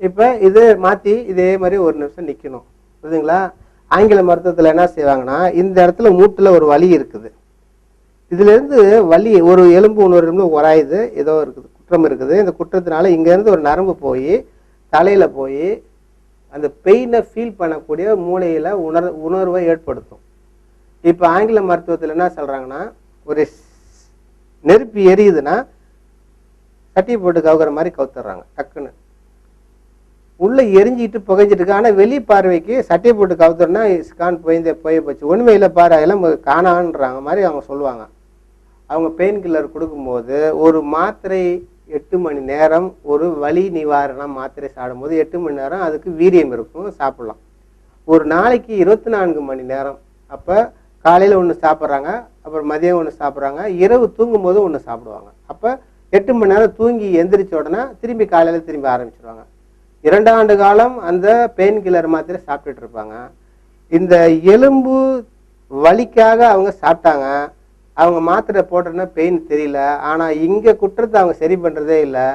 இப்போ இது மாற்றி இதே மாதிரி 1 நிமிஷம் நிற்கணும். புரியுதுங்களா? ஆங்கில மருத்துவத்தில் என்ன செய்வாங்கன்னா, இந்த இடத்துல மூட்டில் ஒரு வலி இருக்குது. இதுலேருந்து வலி ஒரு எலும்பு இன்னொரு உராயுது, ஏதோ இருக்குது, குற்றம் இருக்குது. இந்த குற்றத்தினால இங்கேருந்து ஒரு நரம்பு போய் தலையில் போய் அந்த பெயினை ஃபீல் பண்ணக்கூடிய மூளையில் உணர்வை ஏற்படுத்தும். இப்போ ஆங்கில மருத்துவத்தில் என்ன சொல்கிறாங்கன்னா, ஒரு நெருப்பு எரியுதுன்னா சட்டி போட்டு கவுக்கிற மாதிரி கவுத்துறாங்க. டக்குன்னு உள்ளே எரிஞ்சிட்டு புகைஞ்சிட்டு இருக்கு. ஆனால் வெளி பார்வைக்கு சட்டையை போட்டு கவுத்துறோன்னா ஸ்கான் போய் போச்சு, உண்மையில் பாரு அதெல்லாம் காணான்றாங்க மாதிரி அவங்க சொல்லுவாங்க. அவங்க பெயின் கில்லர் கொடுக்கும்போது ஒரு மாத்திரை 8 மணி நேரம், ஒரு வலி நிவாரண மாத்திரை சாப்பிடும்போது 8 மணி நேரம் அதுக்கு வீரியம் இருக்கும், சாப்பிடலாம். ஒரு நாளைக்கு 24 மணி நேரம். அப்போ காலையில் ஒன்று சாப்பிட்றாங்க, அப்புறம் மதியம் ஒன்று சாப்பிட்றாங்க, இரவு தூங்கும்போது ஒன்று சாப்பிடுவாங்க. அப்போ 8 மணி நேரம் தூங்கி எந்திரிச்ச உடனே திரும்பி காலையில் திரும்பி ஆரம்பிச்சிடுவாங்க. 2 ஆண்டு காலம் அந்த பெயின் கில்லர் மாத்திரை சாப்பிட்டுட்டு இருப்பாங்க. இந்த எலும்பு வலிக்காக அவங்க சாப்பிட்டாங்க. அவங்க மாத்திரை போட்டோன்னா பெயின் தெரியல. ஆனால் இங்கே குற்றத்தை அவங்க சரி பண்ணுறதே இல்லை.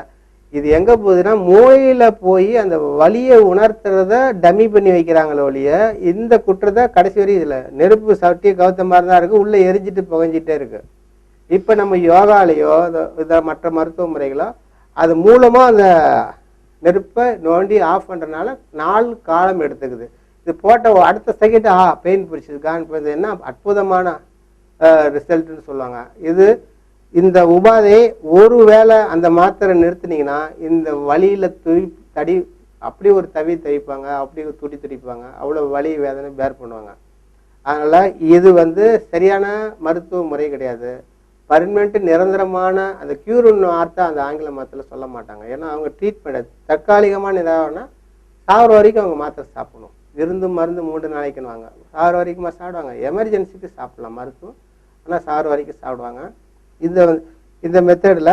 இது எங்கே போகுதுன்னா மூளையில் போய் அந்த வலியை உணர்த்துறத டம்மி பண்ணி வைக்கிறாங்களோ ஒழிய இந்த குற்றத்தை கடைசி வரையும் இதில் நெருப்பு சட்டி கவுத்த மாதிரி தான் இருக்குது, உள்ளே எரிஞ்சிட்டு புகஞ்சிட்டே இருக்குது. இப்போ நம்ம யோகாலேயோ இதை மற்ற மருத்துவ முறைகளோ அது மூலமாக அந்த நெருப்பை நோண்டி ஆஃப் பண்ணுறதுனால நாள் காலம் எடுத்துக்குது. இது போட்ட அடுத்த செகண்ட் பெயின் பிடிச்சது கான் போய் என்ன அற்புதமான ரிசல்ட்னு சொல்லுவாங்க. இது இந்த உபாதையை ஒரு வேளை அந்த மாத்திரை நிறுத்தினீங்கன்னா இந்த வலியில் தடி அப்படி ஒரு தவிப்பாங்க, அப்படி ஒரு துடிப்பாங்க, அவ்வளோ வலி வேதனை பேர் பண்ணுவாங்க. அதனால் இது சரியான மருத்துவ முறை கிடையாது. பர்மனெண்ட் நிரந்தரமான அந்த கியூர்னு வார்த்தை அந்த ஆங்கில மருத்துவத்தில் சொல்ல மாட்டாங்க. ஏன்னா அவங்க ட்ரீட்மெண்ட் தற்காலிகமான இதாகனா சாகிற வரைக்கும் அவங்க மாத்திரை சாப்பிடணும். விருந்து மருந்து 3 நாளைக்குன்னுவாங்க, சாகிற வரைக்குமா சாப்பிடுவாங்க. எமர்ஜென்சிக்கு சாப்பிடலாம் மருத்துவம், ஆனால் சாகிற வரைக்கும் சாப்பிடுவாங்க. இந்த மெத்தடில்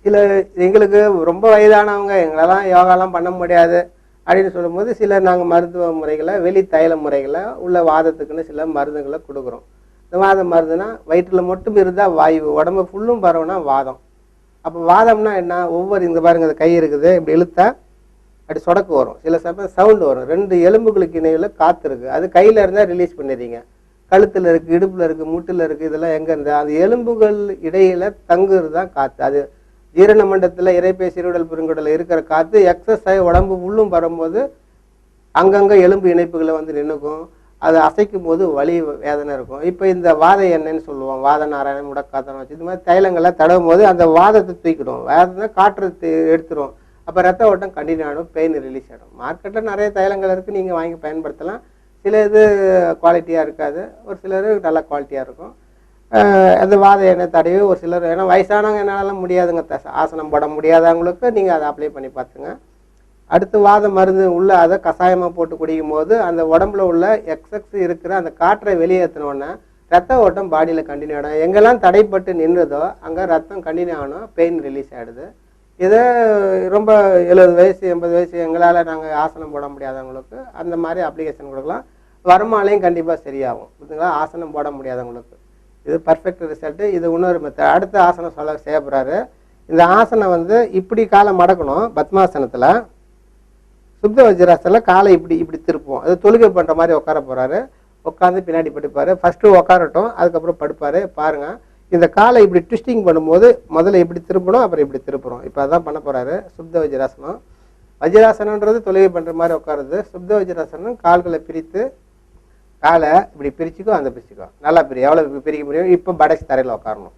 சில எங்களுக்கு ரொம்ப வயதானவங்க எங்களெல்லாம் யோகாலாம் பண்ண முடியாது அப்படின்னு சொல்லும்போது சில நாங்கள் மருத்துவ முறைகளை வெளி தைல முறைகளை உள்ள வாதத்துக்குன்னு சில மருந்துகளை கொடுக்குறோம். இந்த வாதம் மருந்துனா வயிற்றில் மட்டும் இருந்தால் வாயு, உடம்பு ஃபுல்லும் பரவுனா வாதம். அப்போ வாதம்னா என்ன, ஒவ்வொரு இங்கே பாருங்க அந்த கை இருக்குது, இப்படி இழுத்தா அப்படி சொடக்கு வரும், சில சமயம் சவுண்டு வரும். 2 எலும்புகளுக்கு இணையில் காற்று இருக்குது, அது கையில் இருந்தால் ரிலீஸ் பண்ணிடுறீங்க. கழுத்தில் இருக்குது, இடுப்பில் இருக்குது, முட்டில் இருக்குது, இதெல்லாம் எங்கே இருந்தால் அது எலும்புகள் இடையில தங்குறது தான் காற்று. அது ஜீரண மண்டலத்தில் இறைப்பை சிறுடல் பெருங்குடல் இருக்கிற காற்று எக்ஸஸ் ஆகி உடம்பு உள்ளும் வரும்போது அங்கங்கே எலும்பு இணைப்புகளை நின்றுக்கும். அதை அசைக்கும் போது வலி வேதனை இருக்கும். இப்போ இந்த வாத எண்ணெய்ன்னு சொல்லுவோம், வாத நாராயணம் முடக்காத்தனம் வச்சு இந்த மாதிரி தைலங்களை தடவும் போது அந்த வாதத்தை தூக்கிடும், வேதனை காற்று எடுத்துரும். அப்போ ரத்த ஓட்டம் கண்டினியூ ஆகிடும், பெயின் ரிலீஸ் ஆகிடும். மார்க்கெட்டில் நிறைய தைலங்கள் இருக்குது, நீங்கள் வாங்கி பயன்படுத்தலாம். சில இது குவாலிட்டியாக இருக்காது, ஒரு சிலர் நல்ல குவாலிட்டியாக இருக்கும். அந்த வாத எண்ணெய் தடவி ஒரு சிலர், ஏன்னா வயசானவங்க என்னாலும் முடியாதுங்க, ஆசனம் போட முடியாதவங்களுக்கு நீங்கள் அதை அப்ளை பண்ணி பார்த்துங்க. அடுத்து வாத மருந்து உள்ள அதை கஷாயமாக போட்டு குடிக்கும் போது அந்த உடம்புல உள்ள எக்ஸஸ் இருக்கிற அந்த காற்றை வெளியேற்றினோடனே ரத்த ஓட்டம் பாடியில் கண்டினியூ ஆகிடும். எங்கெல்லாம் தடைப்பட்டு நின்றதோ அங்கே ரத்தம் கண்டினியூ ஆகணும், பெயின் ரிலீஸ் ஆகிடுது. இதை ரொம்ப 70 வயசு 80 வயசு எங்களால் நாங்கள் ஆசனம் போட முடியாதவங்களுக்கு அந்த மாதிரி அப்ளிகேஷன் கொடுக்கலாம். வருமாலையும் கண்டிப்பாக சரியாகும். புரியுதுங்களா? ஆசனம் போட முடியாதவங்களுக்கு இது பர்ஃபெக்ட் ரிசல்ட்டு. இது இன்னொரு மெத்தட். அடுத்த ஆசனம் செய்ய போகிறாரு. இந்த ஆசனம் இப்படி காலை மடக்கணும். பத்மாசனத்தில் சுப்த வஜ்ராசனில் காலை இப்படி திருப்போம். அது தொழுகை பண்ணுற மாதிரி உட்கார போகிறாரு. உட்காந்து பின்னாடி படுப்பார். ஃபஸ்ட்டு உட்காரட்டும், அதுக்கப்புறம் படுப்பார். பாருங்கள், இந்த காலை இப்படி ட்விஸ்டிங் பண்ணும்போது முதல்ல இப்படி திருப்பணும், அப்புறம் இப்படி திருப்புறோம். இப்போ அதான் பண்ண போகிறாரு சுப்த வஜ்ராசனம். வஜ்ராசனன்றது தொழுகை பண்ணுற மாதிரி உட்காருது. சுப்த வஜ்ராசனம் கால்களை பிரித்து காலை இப்படி பிரிச்சுக்கோ, அந்த பிரிச்சுக்கோ, நல்லா எவ்வளோ பிரிக்க முடியும். இப்போ படைச்சு தரையில் உட்காரணும்.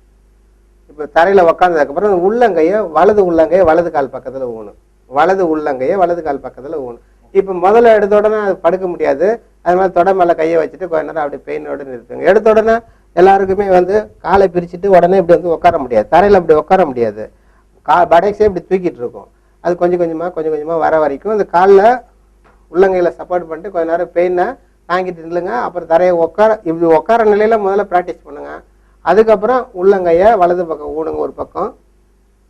இப்போ தரையில் உட்காந்ததுக்கப்புறம் உள்ளங்கையை வலது கால் பக்கத்தில் ஊணும், வலது உள்ளங்கையை வலது கால் பக்கத்தில் ஊணும். இப்போ முதல்ல எடுத்த உடனே அது படுக்க முடியாது, அது மாதிரி தொடை மேலே கையை வச்சுட்டு கொஞ்ச நேரம் அப்படி பெயினோடு நிறுத்துங்க. எடுத்த உடனே எல்லாருக்குமே காலை பிரிச்சுட்டு உடனே இப்படி உட்கார முடியாது, தரையில் அப்படி உட்கார முடியாது. படைக்ஸே இப்படி தூக்கிட்டு இருக்கும். அது கொஞ்சம் கொஞ்சமாக வர வரைக்கும் அந்த காலில் உள்ளங்கையில் சப்போர்ட் பண்ணிட்டு கொஞ்ச நேரம் பெயினை தாங்கிட்டு நில்லுங்க. அப்புறம் தரையை இப்படி உட்கார நிலையில் முதல்ல ப்ராக்டிஸ் பண்ணுங்க. அதுக்கப்புறம் உள்ளங்கையை வலது பக்கம் ஊனுங்க, ஒரு பக்கம்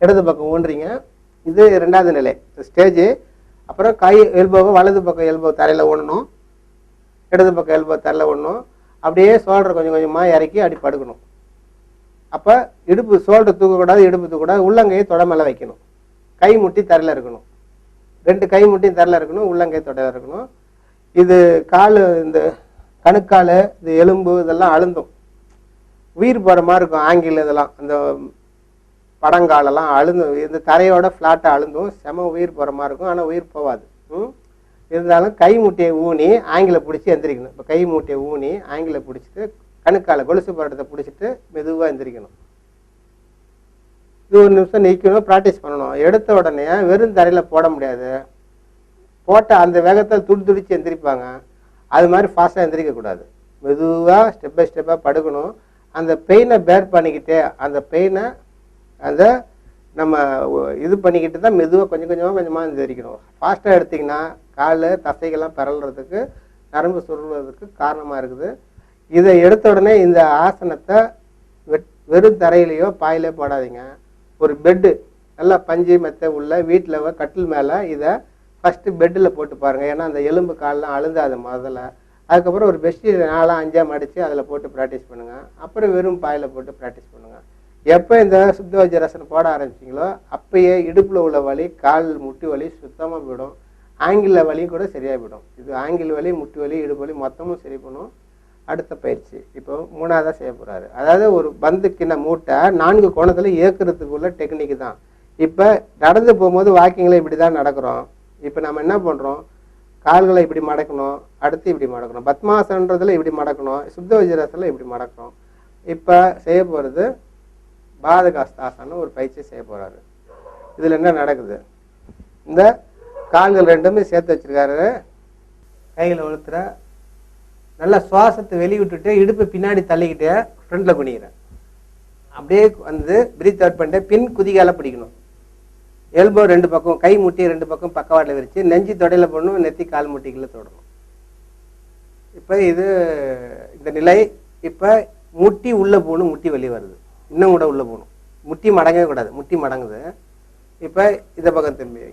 இடது பக்கம் ஊன்றீங்க. இது 2வது நிலை ஸ்டேஜ். அப்புறம் கை எல்போவை வலது பக்கம் எல்போ தரையில் ஊனணும், இடது பக்கம் எல்போ தரையில் ஊனணும். அப்படியே ஷோல்டர் கொஞ்சம் கொஞ்சமாக இறக்கி அப்படி படுக்கணும். அப்போ இடுப்பு ஷோல்டர் தூக்கக்கூடாது, இடுப்பு தூக்கக்கூடாது. உள்ளங்கையை தொடை மேலே வைக்கணும், கை முட்டி தரையில் இருக்கணும். 2 கை முட்டியும் தரையில் இருக்கணும், உள்ளங்கை தொடையில் இருக்கணும். இது கால், இந்த கணுக்கால், இந்த எலும்பு இதெல்லாம் அழுந்தும், உயிர் போகிற மாதிரி இருக்கும். ஆங்கிள் இதெல்லாம் அந்த படங்காலெல்லாம் அழுந்தும், இந்த தரையோட ஃப்ளாட்டாக அழுந்தும், செம உயிர் போகிற மாதிரி இருக்கும். ஆனால் உயிர் போகாது. இருந்தாலும் கை மூட்டையை ஊனி ஆங்கில பிடிச்சி எந்திரிக்கணும். இப்போ கை மூட்டையை ஊனி ஆங்கில பிடிச்சிட்டு கணுக்கால கொலுசு படத்தை பிடிச்சிட்டு மெதுவாக எந்திரிக்கணும். இது 1 நிமிஷம் நிற்கணும், ப்ராக்டிஸ் பண்ணணும். எடுத்த உடனே வெறும் தரையில் போட முடியாது, போட்ட அந்த வேகத்தில் துடிச்சு எந்திரிப்பாங்க. அது மாதிரி ஃபாஸ்ட்டாக எந்திரிக்கக்கூடாது. மெதுவாக ஸ்டெப் பை ஸ்டெப்பாக படுக்கணும். அந்த பெயினை பேர் பண்ணிக்கிட்டே அந்த பெயினை நம்ம இது பண்ணிக்கிட்டு தான் மெதுவாக கொஞ்சமாக எந்திரிக்கணும். ஃபாஸ்ட்டாக எடுத்திங்கன்னா கால் தசைகள்லாம் பிறல்றதுக்கு, நரம்பு சுருள்வதற்கு காரணமாக இருக்குது. இதை எடுத்த உடனே இந்த ஆசனத்தை வெறும் தரையிலையோ பாயிலே போடாதீங்க. ஒரு பெட்டு நல்லா பஞ்சு மெத்தை உள்ள வீட்டில் கட்டில் மேலே இதை ஃபஸ்ட்டு பெட்டில் போட்டு பாருங்கள். ஏன்னா அந்த எலும்பு காலெலாம் அழுந்தாது முதல்ல. அதுக்கப்புறம் ஒரு பெட்ஷீட் 4 5 மடித்து அதில் போட்டு ப்ராக்டிஸ் பண்ணுங்கள். அப்புறம் வெறும் பாயில் போட்டு ப்ராக்டிஸ் பண்ணுங்கள். எப்போ இந்த சுத்த வஜ்ராசனம் போட ஆரம்பிச்சிங்களோ அப்பயே இடுப்பில் உள்ள வலி, கால் முட்டி வலி சுத்தமாக போயிடும். ஆங்கிள் வலியும் கூட சரியாக போயிடும். இது ஆங்கிள் வலி, முட்டி வலி, இடுப்பு வலி மொத்தமும் சரி பண்ணும். அடுத்த பயிற்சி இப்போ 3ஆவதாக செய்ய போகிறாரு. அதாவது ஒரு பந்துக்கின மூட்டை 4 கோணத்தில் இயக்கிறதுக்குள்ள டெக்னிக் தான். இப்போ நடந்து போகும்போது வாக்கிங்கில் இப்படி தான் நடக்கிறோம். இப்போ நம்ம என்ன பண்ணுறோம், கால்களை இப்படி மடக்கணும், அடுத்து இப்படி மடக்கணும். பத்மாசனன்றதுல இப்படி மடக்கணும், சுத்த வஜ்ராசனில் இப்படி மடக்கணும். இப்போ செய்ய போகிறது பாதகாஸ்தாசனம் ஒரு பயிற்சி செய்ய போகிறாரு. இதில் என்ன நடக்குது, இந்த கால்கள் ரெண்டுமே சேர்த்து வச்சிருக்காரு, கைகளை ஒழுத்துற, நல்லா சுவாசத்தை வெளிவிட்டுட்டு இடுப்பு பின்னாடி தள்ளிக்கிட்டே ஃப்ரண்டில் குனிகிறேன். அப்படியே வந்து பிரீத் அவுட் பண்ணிட்டு பின் குதிகால பிடிக்கணும். எல்போ 2 பக்கம், கை முட்டி 2 பக்கம் பக்கவாட்டில் விரிச்சு நெஞ்சு தொடையில் போடணும், நெத்தி கால் முட்டிக்குள்ளே தொடணும். இப்போ இது இந்த நிலை. இப்போ முட்டி உள்ளே போகணும், முட்டி வெளியே வருது, இன்னும் கூட உள்ளே போகணும், முட்டி மடங்கவே கூடாது, முட்டி மடங்குது. இப்போ இதை பக்கம் திரும்பி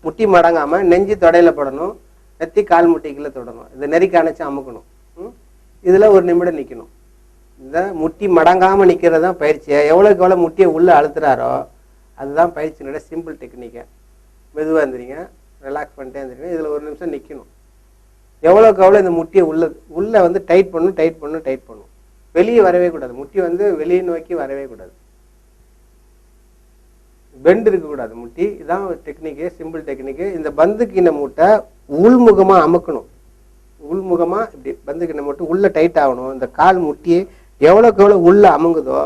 முட்டி மடங்காமல் நெஞ்சு தொடையில் போடணும், நெத்தி கால் முட்டிக்குள்ளே தொடணும். இதை நெறிக்க அணைச்சி அமுக்கணும். இதில் 1 நிமிடம் நிற்கணும். இந்த முட்டி மடங்காமல் நிற்கிறது தான் பயிற்சியை. எவ்வளோக்கு எவ்வளோ முட்டியை உள்ளே அழுத்துறாரோ அதுதான் பயிற்சியினோட சிம்பிள் டெக்னிக்கை. மெதுவாக இருந்துறீங்க, ரிலாக்ஸ் பண்ணிட்டே இருந்துருங்க. இதில் 1 நிமிஷம் நிற்கணும். எவ்வளோக்கு எவ்வளோ இந்த முட்டியை உள்ளே வந்து டைட் பண்ணும். வெளியே வரவே கூடாது. முட்டி வந்து வெளியே நோக்கி வரவே கூடாது, பெண்ட் இருக்கக்கூடாது முட்டி. இதுதான் டெக்னிக்கு, சிம்பிள் டெக்னிக்கு. இந்த பந்துக்கின மூட்டை உள்முகமாக அமுக்கணும். உள்முகமாக இப்படி பந்துக்கின மூட்டை உள்ளே டைட் ஆகணும். இந்த கால் முட்டியை எவ்வளோக்கு எவ்வளோ உள்ளே அமுங்குதோ,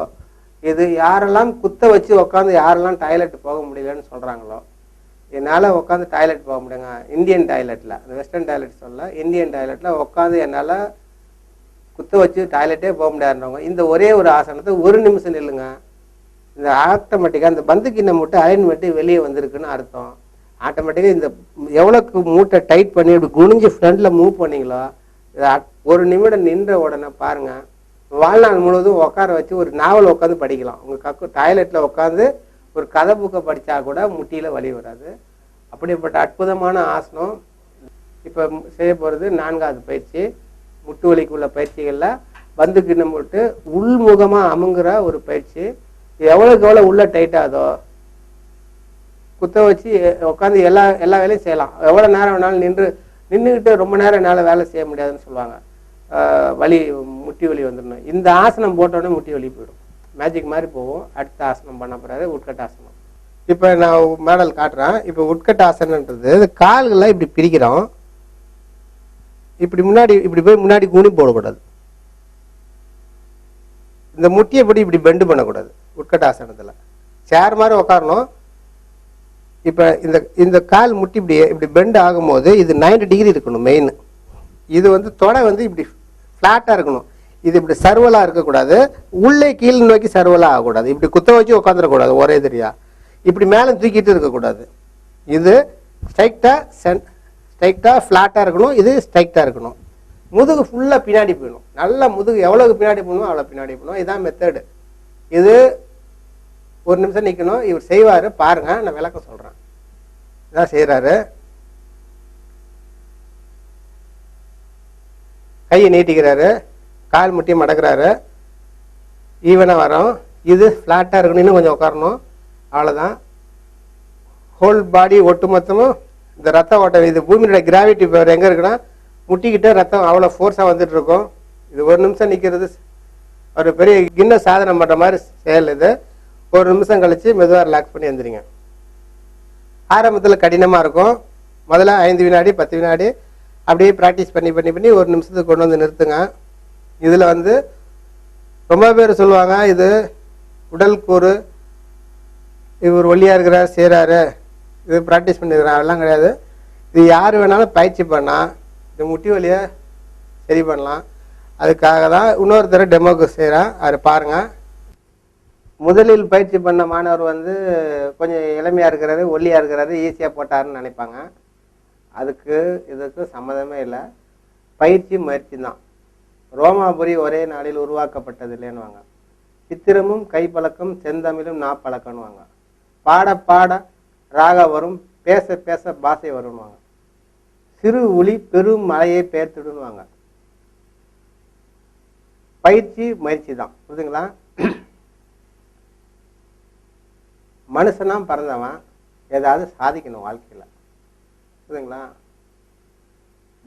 இது யாரெல்லாம் குத்த வச்சு உட்காந்து யாரெல்லாம் டாய்லெட் போக முடியலன்னு சொல்கிறாங்களோ, என்னால் உட்காந்து டாய்லெட் போக முடியுங்க. இந்தியன் டாய்லெட்டில், அந்த வெஸ்டர்ன் டாய்லெட் சொல்ல, இந்தியன் டாய்லெட்டில் உட்காந்து என்னால் குத்த வச்சு டாய்லெட்டே போக முடியாதுன்றவங்க இந்த ஒரே ஒரு ஆசனத்தை 1 நிமிஷம் நில்லுங்க. இந்த ஆட்டோமேட்டிக்காக இந்த பந்துக்கின மூட்டை அலைன்மெண்ட்டு வெளியே வந்திருக்குன்னு அர்த்தம். ஆட்டோமேட்டிக்காக இந்த எவ்வளோக்கு மூட்டை டைட் பண்ணி இப்படி குனிஞ்சு ஃப்ரண்டில் மூவ் பண்ணிங்களோ, 1 நிமிடம் நின்ற உடனே பாருங்கள், வாழ்நாள் முழுவதும் உட்கார வச்சு ஒரு நாவல் உட்காந்து படிக்கலாம். உங்கள் டாய்லெட்டில் உட்காந்து ஒரு கதை புக்கை படித்தா கூட முட்டியில் வலி வராது. அப்படிப்பட்ட அற்புதமான ஆசனம். இப்போ செய்ய போகிறது 4ஆவது பயிற்சி. முட்டு வலிக்குள்ள பயிற்சிகளில் பந்துக்கின மூட்டு உள்முகமாக அமுங்குற ஒரு பயிற்சி. எவ்வளோக்கு எவ்வளோ உள்ள டைட்டாதோ குத்த வச்சு உட்காந்து எல்லா வேலையும் செய்யலாம். எவ்வளோ நேரம் வேணாலும் நின்றுக்கிட்டு ரொம்ப நேரம் என்னால் வேலை செய்ய முடியாதுன்னு சொல்லுவாங்க. வலி, முட்டி வலி வந்துடணும். இந்த ஆசனம் போட்டோடனே முட்டி வலி போயிடும், மேஜிக் மாதிரி போகும். அடுத்த ஆசனம் பண்ண போகிறாரு உட்கட்டாசனம். இப்போ நான் மாடல் காட்டுறேன். இப்போ உட்கட்டாசனன்றது கால்களை இப்படி பிரிக்கிறோம். இப்படி போய் முன்னாடி குனி போடக்கூடாது. இந்த முட்டியை படி இப்படி பெண்டு பண்ணக்கூடாது. உட்கட்டாசனத்தில் சேர் மாதிரி உட்காரணும். இப்போ இந்த கால் முட்டி இப்படி பெண்ட் ஆகும்போது இது 90 டிகிரி இருக்கணும் மெயின். இது வந்து தொடை வந்து இப்படி ஃப்ளாட்டாக இருக்கணும். இது இப்படி சர்வலாக இருக்கக்கூடாது, உள்ளே கீழ் நோக்கி சர்வலாக ஆகக்கூடாது. இப்படி குத்த வச்சு உட்காந்துடக்கூடாது ஒரே தெரியா, இப்படி மேலே தூக்கிட்டு இருக்கக்கூடாது. இது ஸ்ட்ரைட்டாக ஃப்ளாட்டாக இருக்கணும், இது ஸ்ட்ரைட்டாக இருக்கணும். முதுகு ஃபுல்லாக பின்னாடி போயிடும். நல்லா முதுகு எவ்வளோக்கு பின்னாடி போகணுமோ அவ்வளோ பின்னாடி போகணும். இதுதான் மெத்தடு. இது 1 நிமிஷம் நிற்கணும். இவர் செய்வார் பாருங்க, நான் விளக்கம் சொல்கிறேன். இதான் செய்கிறாரு. கையை நீட்டிக்கிறாரு, கால் முட்டியை மடக்கிறாரு, ஈவனாக வரும். இது ஃப்ளாட்டாக இருக்கணும், இன்னும் கொஞ்சம் உட்காரணும், அவ்வளோதான். ஹோல் பாடி ஒட்டுமொத்தமும் இந்த ரத்த ஓட்டம், இது பூமியோட கிராவிட்டி பவர் எங்கே இருக்குன்னா முட்டிக்கிட்ட ரத்தம் அவ்வளோ ஃபோர்ஸாக வந்துட்டு இருக்கும். இது 1 நிமிஷம் நிற்கிறது ஒரு பெரிய கின்னஸ் சாதனை பண்ணுற மாதிரி செயல். இது 1 நிமிஷம் கழித்து மெதுவாக ரிலாக்ஸ் பண்ணி எழுந்திரிங்க. ஆரம்பத்தில் கடினமாக இருக்கும். முதல்ல 5 வினாடி 10 வினாடி அப்படியே ப்ராக்டிஸ் பண்ணி 1 நிமிஷத்துக்கு கொண்டு வந்து நிறுத்துங்க. இதில் வந்து ரொம்ப பேர் சொல்லுவாங்க, இது உடல் கூறு, இவர் ஒல்லியாக இருக்கிறார் செய்கிறாரு, இது ப்ராக்டிஸ் பண்ணிக்கிறார். அதெல்லாம் கிடையாது. இது யார் வேணாலும் பயிற்சி பண்ணால் இந்த முட்டி வலியை சரி பண்ணலாம். அதுக்காக தான் இன்னொருத்தர் டெமோக்கு செய்கிறேன், அதை பாருங்கள். முதலில் பயிற்சி பண்ண மாணவர் வந்து கொஞ்சம் இளமையாக இருக்கிறாரு, ஒல்லியாக இருக்கிறாரு, ஈஸியாக போட்டாருன்னு நினைப்பாங்க. இதுக்கு சம்மதமே இல்லை. பயிற்சி முயற்சி தான். ரோமாபுரி ஒரே நாளில் உருவாக்கப்பட்டது இல்லைன்னுவாங்க. சித்திரமும் கைப்பழக்கம் செந்தமிழும் நாப்பழக்கம்னுவாங்க. பாட பாட ராக வரும், பேச பேச பாசை வரும்னுவாங்க. சிறு ஒளி பெரும் மலையை பெயர்த்துடுன்னுவாங்க. பயிற்சி முயற்சி தான், புரியுதுங்களா? மனுஷனா பிறந்தவன் ஏதாவது சாதிக்கணும் வாழ்க்கையில், புரியுதுங்களா?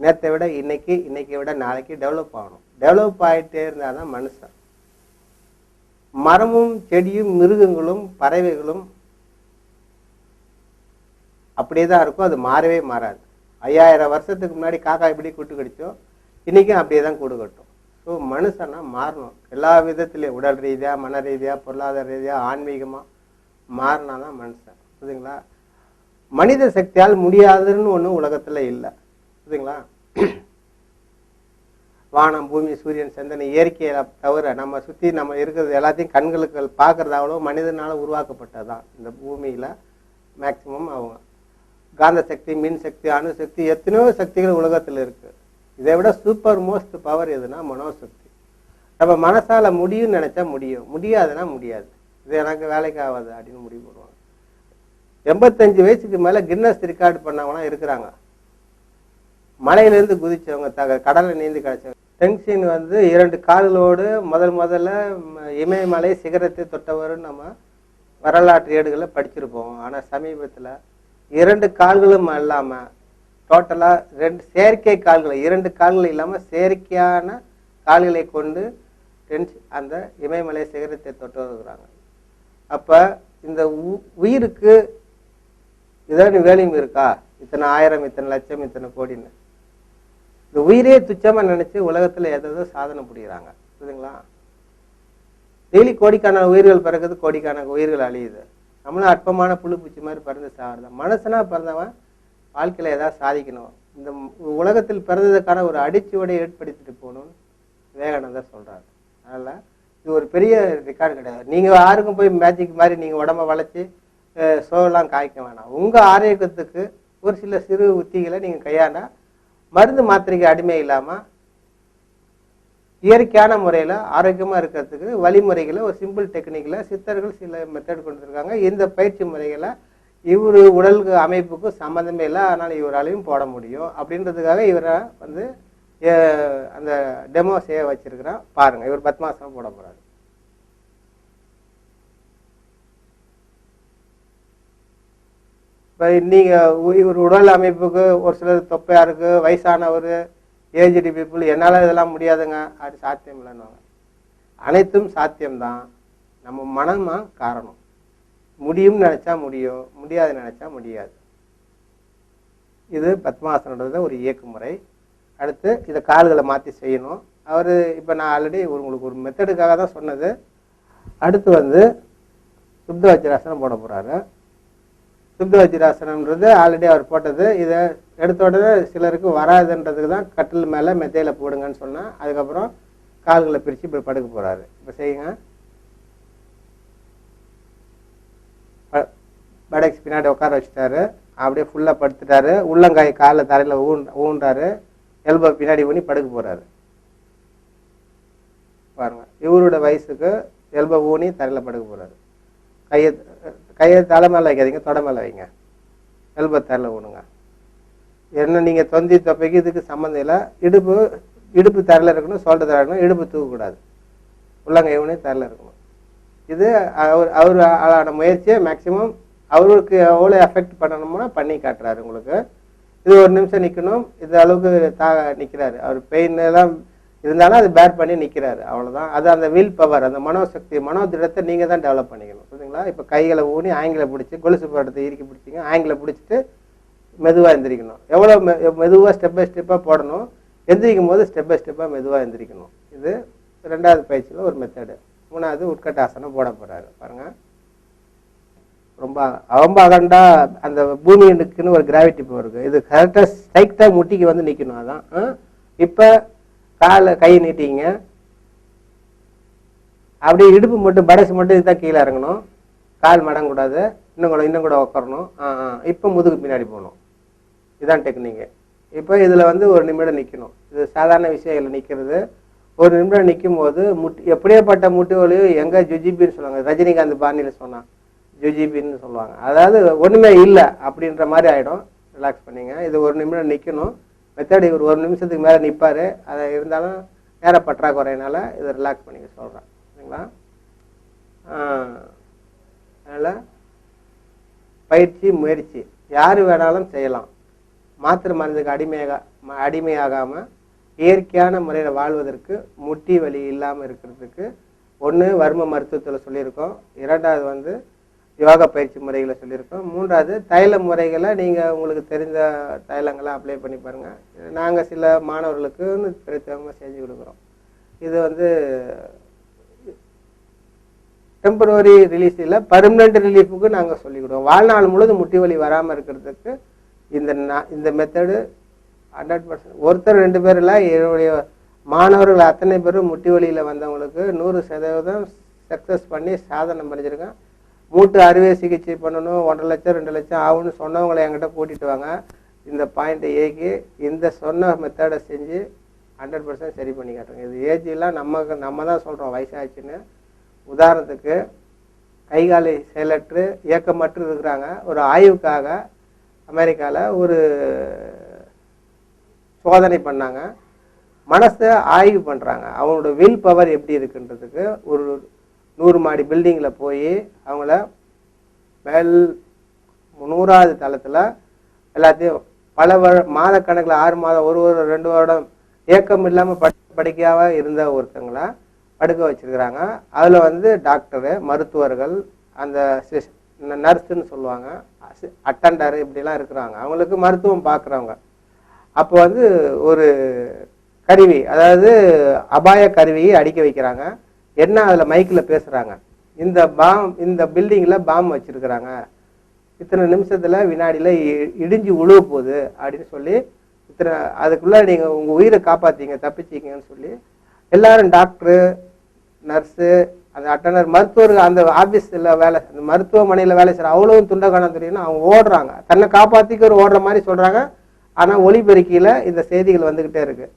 நேற்றை விட இன்னைக்கு விட நாளைக்கு டெவலப் ஆகணும். டெவலப் ஆகிட்டே இருந்தால் தான் மனுஷன். மரமும் செடியும் மிருகங்களும் பறவைகளும் அப்படியே தான் இருக்கும், அது மாறவே மாறாது. 5000 வருஷத்துக்கு முன்னாடி காக்கா எப்படி கூட்டு கடிச்சோ இன்றைக்கும் அப்படியே தான் கூடு கட்டும். ஸோ மனுஷனா மாறணும் எல்லா விதத்துலேயும், உடல் ரீதியாக, மன ரீதியாக, பொருளாதார ரீதியாக, ஆன்மீகமாக மாறினா தான் மனுஷன், புரியுதுங்களா? மனித சக்தியால் முடியாதுன்னு ஒன்றும் உலகத்தில் இல்லை, புரியுதுங்களா? வானம், பூமி, சூரியன், சந்திரன், இயற்கையை தவிர நம்ம சுற்றி நம்ம இருக்கிறது எல்லாத்தையும் கண்களுக்கு பார்க்குறது அவ்வளோ மனிதனால் உருவாக்கப்பட்டது தான் இந்த பூமியில். மேக்சிமம் அவங்க காந்த சக்தி, மின் சக்தி, அணு சக்தி, எத்தனையோ சக்திகள் உலகத்தில் இருக்குது. இதை விட சூப்பர் மோஸ்ட் பவர் எதுனா மனோசக்தி. நம்ம மனசால் முடியும்னு நினச்சா முடியும், முடியாதுன்னா முடியாது. இது எனக்கு வேலைக்கு ஆகாது அப்படின்னு முடிவு பண்ணுவாங்க. 85 வயசுக்கு மேலே கின்னஸ் ரெக்கார்டு பண்ணவங்களாம் இருக்கிறாங்க. மலையிலேருந்து குதிச்சவங்க, கடலை நீந்தி கிடச்சவங்க. டெங்ஷின் 2 கால்களோடு முதல்ல இமயமலை சிகரத்தை தொட்டவர்னு நம்ம வரலாற்று ஏடுகளில் படிச்சிருப்போம். ஆனால் சமீபத்தில் 2 கால்களும் இல்லாமல் டோட்டலாக 2 செயற்கை கால்களை, 2 கால்கள் இல்லாமல் செயற்கையான கால்களை கொண்டு அந்த இமயமலை சிகரத்தை தொட்டு வருகிறாங்க. அப்போ இந்த உயிருக்கு இதான் வேலையும் இருக்கா? இத்தனை ஆயிரம், இத்தனை லட்சம், இத்தனை கோடின்னு இந்த உயிரே துச்சமாக நினச்சி உலகத்தில் எதோ சாதனை புரிகிறாங்க, புரியுதுங்களா? டெய்லி கோடிக்கான உயிர்கள் பிறகுது, கோடிக்கான உயிர்கள் அழியுது. நம்மளும் அற்பமான புழு பூச்சி மாதிரி பிறந்து சாகுறதான். மனுஷனா பிறந்தவன் வாழ்க்கையில் ஏதாவது சாதிக்கணும், இந்த உலகத்தில் பிறந்ததுக்கான ஒரு அடிச்சுவடை ஏற்படுத்திட்டு போகணும்னு விவேகானந்தர் சொல்கிறாரு. அதனால் இது ஒரு பெரிய ரெக்கார்டு கிடையாது. நீங்கள் யாருக்கும் போய் மேஜிக் மாதிரி நீங்கள் உடம்பை வளைச்சி சோலாம் காய்க்க வேணாம். உங்கள் ஆரோக்கியத்துக்கு ஒரு சில சிறு உத்திகளை நீங்கள் கையாண்டா மருந்து மாத்திரைக்கு அடிமை இல்லாமல் இயற்கையான முறையில் ஆரோக்கியமாக இருக்கிறதுக்கு வழிமுறைகளை ஒரு சிம்பிள் டெக்னிக்கில் சித்தர்கள் சில மெத்தட் கொடுத்துருக்காங்க. இந்த பயிற்சி முறைகளை இவர் உடல் அமைப்புக்கும் சம்மந்தமே இல்லை, அதனால் இவராலையும் போட முடியும் அப்படின்றதுக்காக இவரை அந்த டெமோ செய்ய வச்சிருக்கிறான். பாருங்கள், இவர் பத்மாசனம் போட போகிறாரு. இப்போ நீங்கள் இவர் உடல் அமைப்புக்கு ஒரு சிலர் தொப்பையாக இருக்குது, வயசானவர், ஏஜ்டு பீப்புள், என்னால் இதெல்லாம் முடியாதுங்க, அது சாத்தியம் இல்லைன்னு. அனைத்தும் சாத்தியம்தான், நம்ம மனமா காரணம். முடியும்னு நினச்சா முடியும், முடியாது நினச்சா முடியாது. இது பத்மாசனோட ஒரு இயக்குமுறை. அடுத்து இதை கால்களை மாற்றி செய்யணும். அவர் இப்போ நான் ஆல்ரெடி உங்களுக்கு ஒரு மெத்தடுக்காக தான் சொன்னது. அடுத்து சுப்த வஜ்ராசனம் போட போகிறாரு. சுப்த வஜ்ராசனம்ன்றது ஆல்ரெடி அவர் போட்டது. இதை எடுத்த உடனே சிலருக்கு வராதுன்றதுக்கு தான் கட்டில் மேலே மெத்தையில் போடுங்கன்னு சொன்னால், அதுக்கப்புறம் கால்களை பிரித்து இப்போ படுக்க போகிறாரு. இப்போ செய்யுங்க. படக்ஸ் பின்னாடி உட்கார வச்சுட்டாரு, அப்படியே ஃபுல்லாக படுத்துட்டாரு. உள்ளங்காய் காலில் தரையில் ஊன்றாரு, எல்போ பின்னாடி ஊனி படுக்க போகிறாரு. பாருங்கள், இவரோட வயசுக்கு எல்போ ஊனி தரையில் படுக்க போகிறாரு. கையை தலை மேலே வைக்காதீங்க, தொடை மேலே வைங்க. எல்போ தரையில் ஊனுங்க. என்ன நீங்கள் தொந்தி தொப்பைக்கு இதுக்கு சம்மந்தம் இல்லை. இடுப்பு தரையில் இருக்கணும், சோல்டர் தரையில் இருக்கணும், இடுப்பு தூக்கக்கூடாது. உள்ளங்கை ஊனி தரையில் இருக்கணும். இது அவரோட முயற்சியை மேக்சிமம் அவருக்கு எவ்வளோ எஃபெக்ட் பண்ணணும்னா பண்ணி காட்டுறாரு உங்களுக்கு. இது 1 நிமிஷம் நிற்கணும், இது அளவுக்கு நிற்கிறாரு. அவர் பெயின் எல்லாம் இருந்தாலும் அது பேர் பண்ணி நிற்கிறாரு, அவ்வளோதான். அது அந்த வில் பவர், அந்த மனோசக்தி, மனோதிடத்தை நீங்கள் தான் டெவலப் பண்ணிக்கணும், புரியுதுங்களா? இப்போ கைகளை ஊனி ஆங்கில பிடிச்சி கொலுசு படத்தை இறுக்கி பிடிச்சிங்க, ஆங்கில பிடிச்சிட்டு மெதுவாக எந்திரிக்கணும். எவ்வளோ மெதுவாக ஸ்டெப் பை ஸ்டெப்பாக போடணும், எந்திரிக்கும் போது ஸ்டெப் பை ஸ்டெப்பாக மெதுவாக எந்திரிக்கணும். இது 2வது பயிற்சியில் ஒரு மெத்தடு. 3வது உட்கட்டாசனம் போட போகிறாரு. பாருங்கள், ரொம்ப அகண்டா அந்த பூமிக்குன்னு ஒரு கிராவிட்டி பவர் இருக்குது. இது கரெக்டாக ஸ்ட்ரைக்டாக முட்டிக்கு நிற்கணும். அதான் இப்போ கை நீட்டிங்க, அப்படியே இடுப்பு மட்டும் படசு மட்டும் இதுதான் கீழே இறங்கணும், கால் மடங்கக்கூடாது, இன்னும் கூட உட்காரணும். இப்போ முதுகு பின்னாடி போகணும். இதுதான் டெக்னிக்கு. இப்போ இதில் 1 நிமிடம் நிற்கணும். இது சாதாரண விஷயங்கள் நிற்கிறது. 1 நிமிடம் நிற்கும் போது எப்படியேப்பட்ட முட்டு வலியும் எங்கே ஜுஜிபின்னு சொல்லுவாங்க, ரஜினிகாந்த் பாணியில் சொன்னான் ஜுஜிபின்னு சொல்லுவாங்க. அதாவது ஒன்றுமே இல்லை அப்படின்ற மாதிரி ஆகிடும். ரிலாக்ஸ் பண்ணிங்க. இது 1 நிமிடம் நிற்கணும். மெத்தட் இவர் 1 நிமிஷத்துக்கு மேலே நிற்பார். அதை இருந்தாலும் நேர பற்றாக்குறையினால இதை ரிலாக்ஸ் பண்ணிக்க சொல்கிறேன், சரிங்களா? அதனால் பயிற்சி முயற்சி யார் வேணாலும் செய்யலாம். மாத்திரை மருந்துக்கு அடிமையாகாமல் இயற்கையான முறையில் வாழ்வதற்கு, முட்டி வலி இல்லாமல் இருக்கிறதுக்கு ஒன்று வர்ம மருத்துவத்தில் சொல்லியிருக்கோம், இரண்டாவது வந்து யோகா பயிற்சி முறைகளை சொல்லியிருக்கோம், மூன்றாவது தைல முறைகளை நீங்கள் உங்களுக்கு தெரிந்த தைலங்களை அப்ளை பண்ணி பாருங்கள். நாங்கள் சில மாணவர்களுக்கு பிரத்யேகமாக செஞ்சு கொடுக்குறோம். இது வந்து டெம்பரரி ரிலீஸ் இல்லை, பர்மனெண்ட் ரிலீஃபுக்கு நாங்கள் சொல்லிக் கொடுவோம். வாழ்நாள் முழுவதும் முட்டி வலி வராமல் இருக்கிறதுக்கு இந்த மெத்தடு 100%. ஒருத்தர் 2 பேர் இல்லை, என்னுடைய மாணவர்கள் அத்தனை பேரும் முட்டி வலியில் வந்தவங்களுக்கு 100% சக்ஸஸ் பண்ணி சாதனை பண்ணிச்சிருக்கேன். மூட்டு அறுவை சிகிச்சை பண்ணணும், 1.5 லட்சம் 2 லட்சம் ஆகும்னு சொன்னவங்களை என்கிட்ட கூட்டிகிட்டு வாங்க. இந்த பாயிண்ட்டை ஏக்கி இந்த சொன்ன மெத்தடை செஞ்சு 100% சரி பண்ணி காட்டுறேங்க. இது ஏஜெலாம் நம்ம தான் சொல்கிறோம் வயசாச்சுன்னு. உதாரணத்துக்கு கைகாலை செயலற்று இயக்கமற்று இருக்கிறாங்க. ஒரு ஆய்வுக்காக அமெரிக்காவில் ஒரு சோதனை பண்ணாங்க. மனசை ஆய்வு பண்ணுறாங்க, அவங்களோட வில் பவர் எப்படி இருக்குன்றதுக்கு. ஒரு 100 மாடி பில்டிங்கில் போய் அவங்கள மேல் 100வது தளத்தில் எல்லாத்தையும் பல மாதக்கணக்கில் 6 மாதம் 1 வருடம் 2 வருடம் இயக்கம் இல்லாமல் படிக்காம இருந்த ஒருத்தங்களை படுக்க வச்சிருக்கிறாங்க. அதில் வந்து டாக்டரு, மருத்துவர்கள், அந்த நர்ஸுன்னு சொல்லுவாங்க, அட்டண்டர் இப்படிலாம் இருக்கிறாங்க. அவங்களுக்கு மருத்துவம் பார்க்குறவங்க. அப்போ வந்து ஒரு கருவி, அதாவது அபாய கருவியை அடிக்க வைக்கிறாங்க. என்ன அதில் மைக்கில் பேசுகிறாங்க, இந்த பில்டிங்கில் பாம் வச்சுருக்கிறாங்க, இத்தனை நிமிஷத்தில் வினாடியில் இடிஞ்சு உழுவ போகுது அப்படின்னு சொல்லி, அதுக்குள்ளே நீங்கள் உங்கள் உயிரை காப்பாற்றிங்க, தப்பிச்சிங்கன்னு சொல்லி எல்லாரும் டாக்டரு, நர்ஸு, அந்த அட்டனர், மருத்துவர்கள், அந்த ஆஃபீஸில் வேலை, அந்த மருத்துவமனையில் வேலை செய்கிற அவ்வளோ துண்டகானம் தெரியும்னா அவங்க ஓடுறாங்க, தன்னை காப்பாற்றிக்கிற ஓடுற மாதிரி சொல்கிறாங்க. ஆனால் ஒலிபெருக்கியில் இந்த செய்திகள் வந்துக்கிட்டே இருக்கு.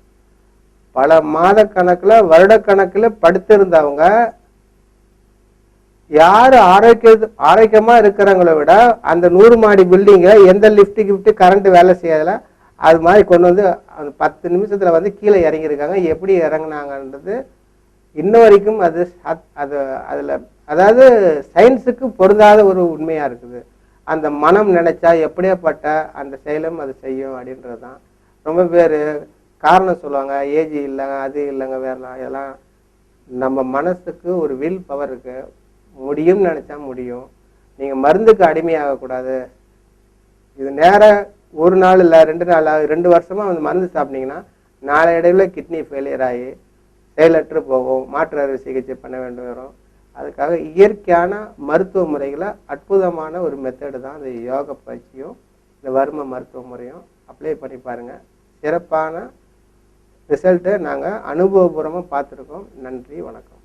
பல மாத கணக்கில் வருடக்கணக்கில் படுத்திருந்தவங்க யார் ஆரோக்கியமாக இருக்கிறவங்கள விட அந்த 100 மாடி பில்டிங்கை எந்த லிஃப்ட்டு கரண்ட் வேலை செய்யாதல அது மாதிரி கொண்டு வந்து அந்த 10 நிமிஷத்தில் வந்து கீழே இறங்கியிருக்காங்க. எப்படி இறங்கினாங்கன்றது இன்ன வரைக்கும் அதில் அதாவது சயின்ஸுக்கு பொருந்தாத ஒரு உண்மையாக இருக்குது. அந்த மனம் நினைச்சா எப்படியாப்பட்ட அந்த செயலும் அது செய்யும் அப்படின்றது தான். ரொம்ப பேர் காரணம் சொல்லுவாங்க, ஏஜ் இல்லைங்க, அது இல்லைங்க, வேறலாம். இதெல்லாம் நம்ம மனசுக்கு ஒரு வில் பவர் இருக்கு, முடியும்னு நினைச்சா முடியும். நீங்கள் மருந்துக்கு அடிமையாகக்கூடாது. இது நேரம் 1 நாள் இல்லை, 2 நாள், 2 வருஷமாக வந்து மருந்து சாப்பிட்டீங்கன்னா நாளையடைவில் கிட்னி ஃபெயிலியர் ஆகி செயலற்று போகும், மாற்று அறுவை சிகிச்சை பண்ண வேண்டும் வரும். அதுக்காக இயற்கையான மருத்துவ முறைகளை அற்புதமான ஒரு மெத்தடு தான் இந்த யோக பயிற்சியும் இந்த வர்ம மருத்துவ முறையும். அப்ளை பண்ணி பாருங்கள், சிறப்பான ரிசல்ட்டை நாங்கள் அனுபவபூர்வமாக பார்த்துருக்கோம். நன்றி, வணக்கம்.